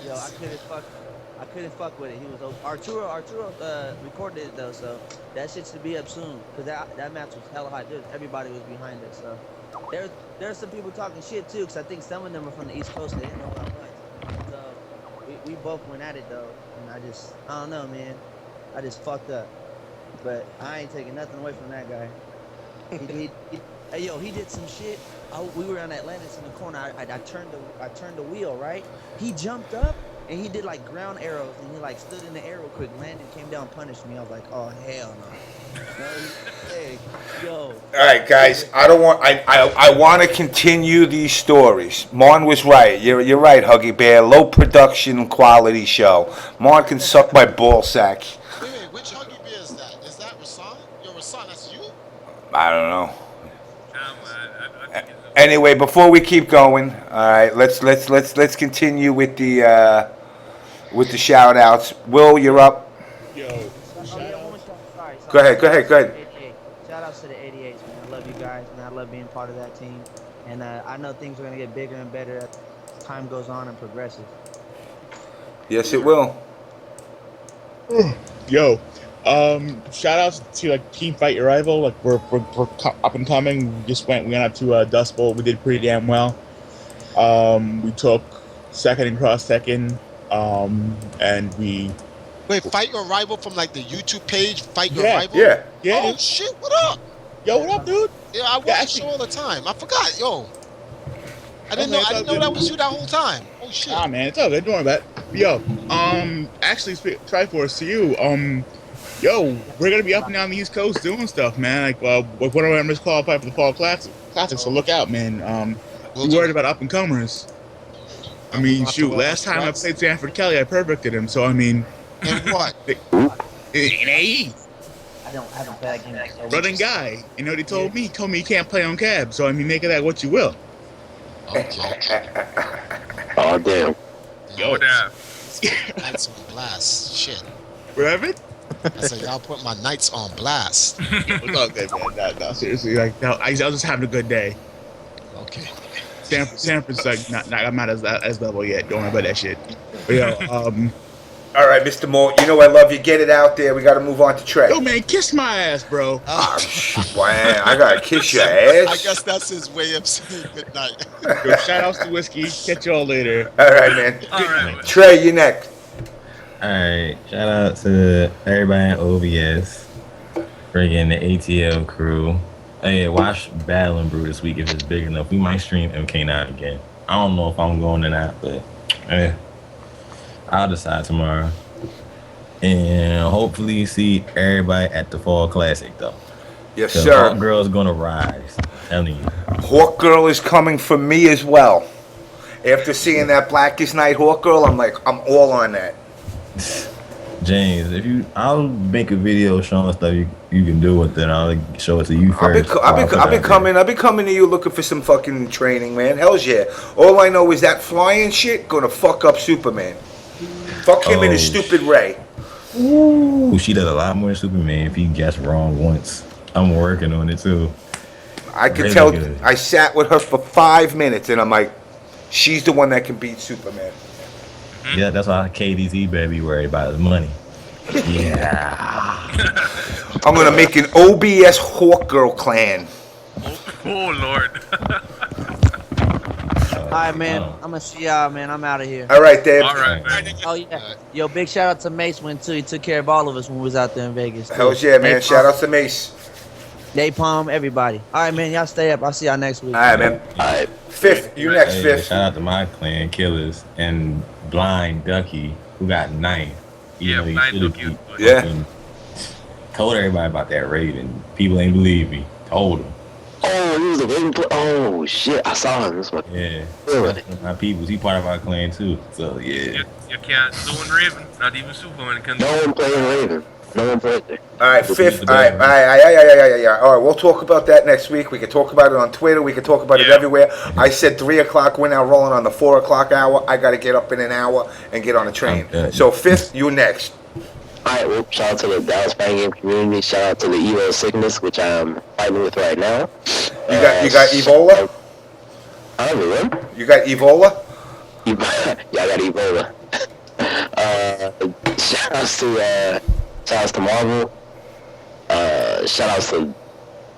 yo, I couldn't fuck with it. He was Arturo recorded it though, so that shit should be up soon. Cause that match was hella hot. Everybody was behind it, so there's some people talking shit too. Cause I think some of them are from the East Coast. They didn't know what I was. So we both went at it though, and I don't know, man. I just fucked up, but I ain't taking nothing away from that guy. Hey yo, he did some shit. We were on Atlantis in the corner. I turned the wheel, right? He jumped up and he did like ground arrows and he like stood in the air real quick, landed, came down, punished me. I was like, oh hell no. Hey, yo. All right, guys. I want to continue these stories. Mon was right. You're right, Huggy Bear. Low production quality show. Mon can suck my ball sack. Wait, which Huggy Bear is that? Is that Rasan? Yo, Rasan, that's you? I don't know. Anyway, before we keep going, all right, let's continue with the shout outs. Will, you're up. Yo, Go ahead. Shout outs to the 88s, man. I love you guys, man. I love being part of that team. And I know things are gonna get bigger and better as time goes on and progresses. Yes, it will. Yo, shout outs to like Team Fight Your Rival. Like we're up and coming. We went out to Dust Bowl. We did pretty damn well. We took second in cross second. And we wait, Fight Your Rival from like the YouTube page, Fight Your Rival? Yeah. Oh shit, what up? Yo, what up, dude? Yeah, I watch the show all the time. I forgot, yo. I didn't know that was you that whole time. Oh shit. Ah man, it's all good. Don't worry about it. Yo, actually, Triforce to you. Yo, we're gonna be up and down the East Coast doing stuff, man. Like, one of our members qualified for the Fall Classic, so look out, man. We're worried about up and comers. I mean, shoot, last time I played Sanford Kelly, I perfected him. So I mean, in what? In AE. I haven't played that game. Running guy, you know what he told me? He told me you can't play on cab. So I mean, make of that what you will. Okay. Oh damn. Yo, Nights on blast. Shit. Whatever. I said y'all put my nights on blast. It's all good, man. No, seriously, like, no, I was just having a good day. Okay. Stanford's like I'm not as level yet. Don't worry about that shit. But yo, all right, Mr. Moore, you know I love you. Get it out there. We got to move on to Trey. Yo, man, kiss my ass, bro. Wow, I got to kiss your ass. I guess that's his way of saying good night. Yo, shout outs to Whiskey. Catch y'all later. All right, man. All right. Trey, you next. Alright, shout out to everybody in OBS, friggin' the ATL crew. Hey, watch Battle and Brew this week if it's big enough. We might stream MK9 again. I don't know if I'm going or not, but I'll decide tomorrow. And hopefully see everybody at the Fall Classic though. Yes, sir. Hawk Girl's gonna rise. I'm telling you. Hawk Girl is coming for me as well. After seeing that Blackest Night Hawk Girl, I'm all on that. James, I'll make a video showing stuff you can do with it. I'll show it to you first. I've been coming to you looking for some fucking training, man. Hell's yeah. All I know is that flying shit gonna fuck up Superman. Fuck him and his stupid Ray. Ooh, she does a lot more than Superman if he guessed wrong once. I'm working on it too. I could tell. Good. I sat with her for 5 minutes and I'm like, she's the one that can beat Superman. Yeah, that's why KDZ baby worried about his money. Yeah. I'm gonna make an OBS Hawk Girl clan. Oh Lord. All right, man. I'm gonna see y'all, man. I'm out of here. All right, Dave. All right, man. Oh yeah. Yo, big shout out to Mace when too. He took care of all of us when we was out there in Vegas. Hell's yeah, man. Shout out to Mace. Napalm, everybody. All right, man. Y'all stay up. I'll see y'all next week. All right, man. All right. Fifth, you next, Fifth. Shout out to my clan killers and Blind Ducky who got 9th. Yeah, Blind Ducky. Yeah. Told everybody about that raid and people ain't believe me. Told them. Oh, he was a raiding player. Oh shit, I saw him this one. Yeah. Really? My peoples. He part of our clan too. So yeah. You can't do in Raven. Not even Superman can. No one playing Raven. No one played there. All right, Fifth. All right. All right, we'll talk about that next week. We can talk about it on Twitter. We can talk about it everywhere. I said 3 o'clock. We're now rolling on the 4 o'clock hour. I got to get up in an hour and get on a train. So Fifth, you next. All right, well, shout out to the Dallas Fan Game community. Shout out to the EVO sickness, which I'm fighting with right now. You got Ebola? I don't know. You got Ebola? Yeah, I got Ebola. Shout outs to Marvel. Shout outs to,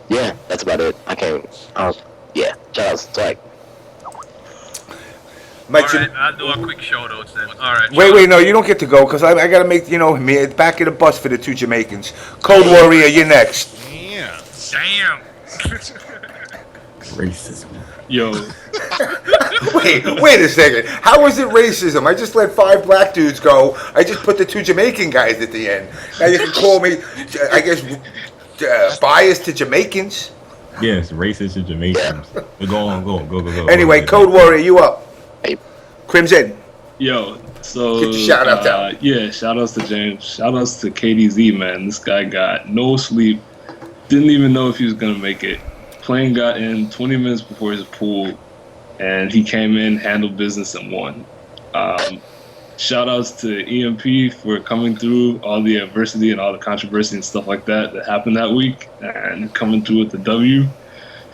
yeah, that's about it. Yeah, shout outs to like. Alright, I'll do a quick shout out then. Alright. Wait, no, you don't get to go because I got to make, me back of the bus for the 2 Jamaicans. Code Warrior, you're next. Damn. Racism. Yo. Wait a second. How is it racism? I just let 5 black dudes go. I just put the 2 Jamaican guys at the end. Now you can call me, I guess, biased to Jamaicans. Yes, racist to Jamaicans. Go. Anyway, Code Warrior, you up. Crimson. Yo, so get your shout out out. Yeah, shout outs to James. Shout outs to KDZ, man. This guy got no sleep. Didn't even know if he was gonna make it. Plane got in 20 minutes before his pool, and he came in, handled business, and won. Shout outs to EMP for coming through all the adversity and all the controversy and stuff like that happened that week and coming through with the W.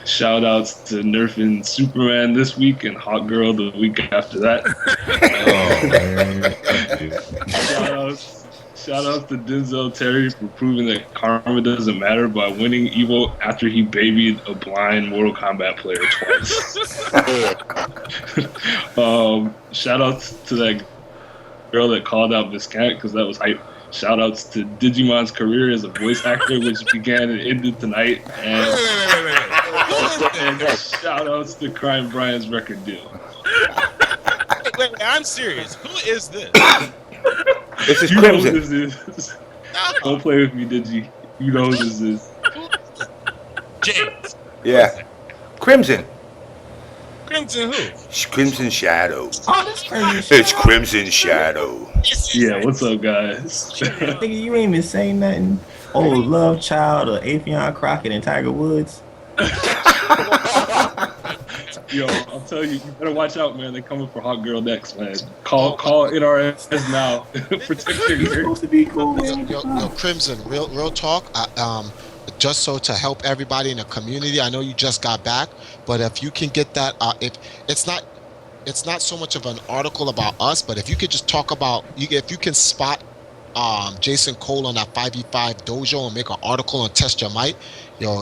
Shout outs to nerfing Superman this week and Hot Girl the week after that. Shout out to Denzel Terry for proving that karma doesn't matter by winning EVO after he babied a blind Mortal Kombat player twice. Shout outs to that girl that called out Viscant because that was hype. Shout outs to Digimon's career as a voice actor, which began and ended tonight. And, and shout outs to Crime Brian's record deal. Wait, I'm serious. Who is this? This is You Crimson. know who this is. Don't play with me, Digi. You know who this is. James. Yeah. Crimson. Crimson who? Crimson Shadow. Oh, that's crazy. It's Crimson Shadow. Yeah, what's up, guys? Nigga, you ain't even saying nothing. Oh, Love Child or Afion Crockett and Tiger Woods. Yo, I'll tell you, you better watch out, man. They're coming for Hot Girl next, man. Call NRS now. Protect your ear. Supposed to be cool, man. Yo, Crimson, real talk. Just so to help everybody in the community, I know you just got back, but if you can get that, if it's not so much of an article about us, but if you could just talk about, if you can spot Jason Cole on that 5v5 dojo and make an article and test your might,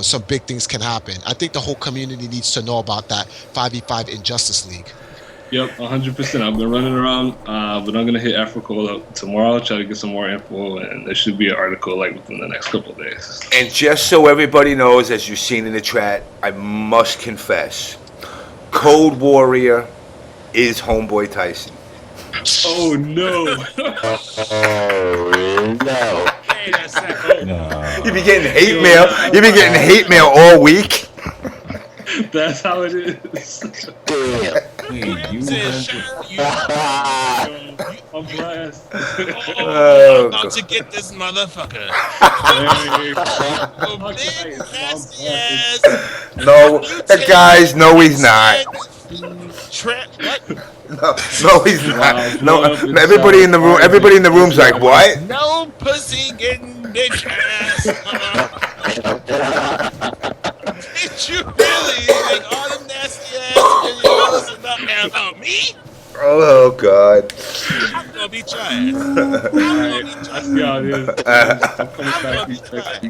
some big things can happen. I think the whole community needs to know about that 5v5 Injustice League. Yep, 100%. I've been running around, but I'm going to hit Africa tomorrow, try to get some more info, and there should be an article within the next couple of days. And just so everybody knows, as you've seen in the chat, I must confess, Cold Warrior is Homeboy Tyson. Oh, no. Oh, no. Hey, that's that. No. You be getting hate mail. You be getting hate mail all week. That's how it is. Damn. Wait, you I'm blessed. I'm about to get this motherfucker. Oh, big nasty ass. No, guys, no, he's not. What? No, he's not. No, everybody in the room. Everybody in the room's like, what? No pussy getting bitch ass. Did you really make all them nasty ass videos about me? Oh God. I'm gonna beat your ass.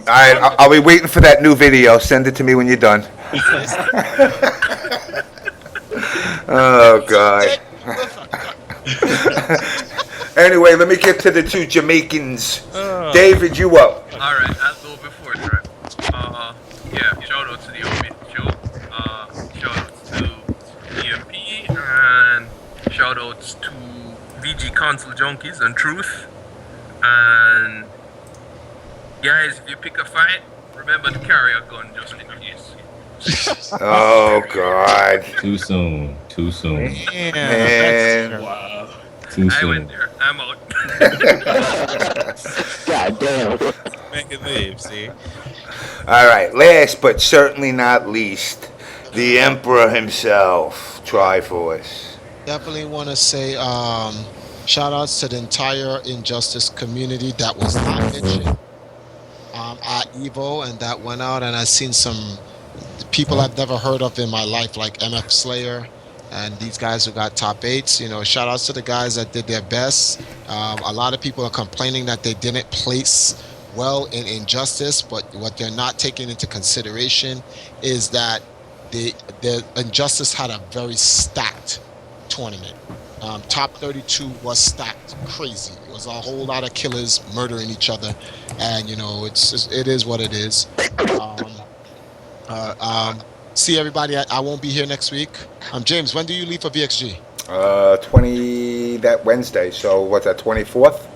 All right, I'll be waiting for that new video. Send it to me when you're done. Oh God. Anyway, let me get to the two Jamaicans. David, you up? All right, I'll go before Truf. Yeah, shout out to the official. Shout out to EMP and shout outs to VG Console Junkies and Truth. And guys, if you pick a fight, remember to carry a gun just in case. Oh God. Too soon. Too soon. Man. Wow. Too I soon. went there. I'm out. God damn. Make it leave, see? All right. Last but certainly not least, the Emperor himself, Triforce. Definitely want to say shout outs to the entire Injustice community that was not mentioned at EVO and that went out, and I've seen some people I've never heard of in my life, like MF Slayer and these guys who got top 8s. Shout outs to the guys that did their best. A lot of people are complaining that they didn't place well in Injustice, but what they're not taking into consideration is that the Injustice had a very stacked tournament. Top 32 was stacked crazy. It was a whole lot of killers murdering each other, and it is what it is. See everybody. I won't be here next week. James, when do you leave for VXG? 20 that Wednesday. So what's that? 24th?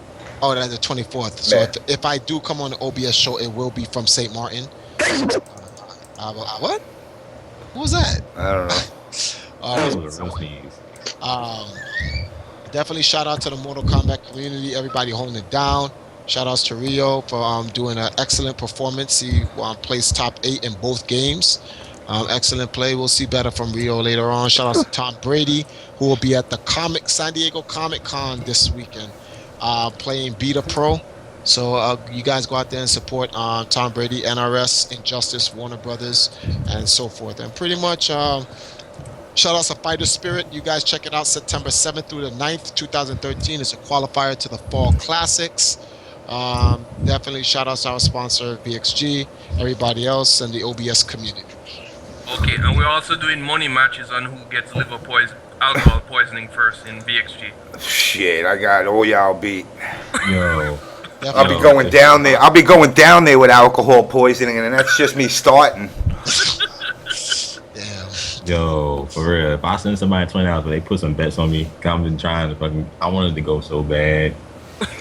Oh, that's the 24th. So if I do come on the OBS show, it will be from St. Martin. What? What was that? I don't know. Definitely shout out to the Mortal Kombat community, everybody holding it down. Shout outs to Rio for doing an excellent performance. He placed top 8 in both games. Excellent play. We'll see better from Rio later on. Shout outs to Tom Brady, who will be at the San Diego Comic Con this weekend, playing Beta Pro. So you guys go out there and support Tom Brady, NRS, Injustice, Warner Brothers, and so forth. And pretty much shout outs to Fighter Spirit. You guys check it out September 7th through the 9th, 2013. It's a qualifier to the Fall Classics. Definitely shout out to our sponsor, BXG, everybody else, and the OBS community. Okay, and we're also doing money matches on who gets alcohol poisoning first in BXG. Shit, I got all y'all beat. Yo. I'll be going down there. I'll be going down there with alcohol poisoning, and that's just me starting. Yo, for real. If I send somebody $20, but they put some bets on me, I'm been trying to fucking. I wanted to go so bad.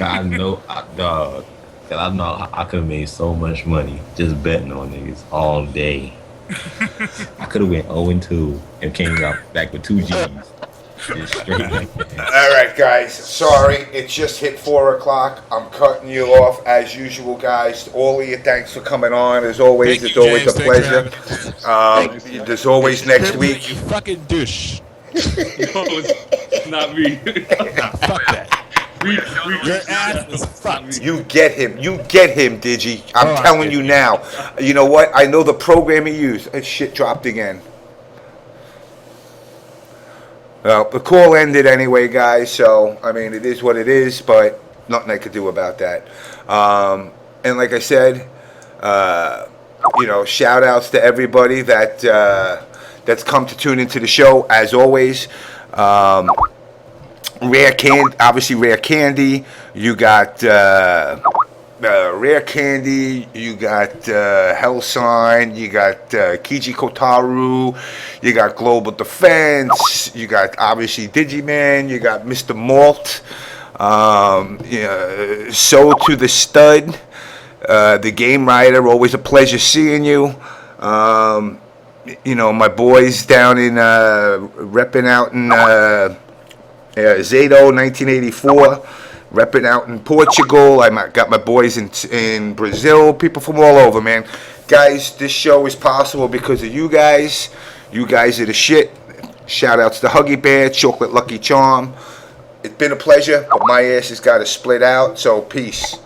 I know, dog. Cause I know I could have made so much money just betting on niggas all day. I could have went 0-2 and came out back with 2 G's. Just straight like that. All right, guys. Sorry, it just hit 4 o'clock. I'm cutting you off as usual, guys. All of you, thanks for coming on. As always, it's always a pleasure. There's always next week. You fucking douche. No, it's not me. Fuck that. Your ass is fucked. You get him, Digi. I'm telling you now. You know what? I know the program he used. That shit dropped again. Well, the call ended anyway, guys. So I mean, it is what it is. But nothing I could do about that. And like I said, shout outs to everybody that's come to tune into the show. As always. Rare Candy. You got Rare Candy. You got Hellsign. You got Kiji Kotaru. You got Global Defense. You got obviously Digimon. You got Mr. Malt. So to the Stud. The Game Rider. Always a pleasure seeing you. My boys down in repping out in. Zato 1984, repping out in Portugal. I got my boys in Brazil, people from all over, man. Guys, this show is possible because of you guys. You guys are the shit. Shout outs to Huggy Bear, Chocolate Lucky Charm. It's been a pleasure, but my ass has got to split out, so peace.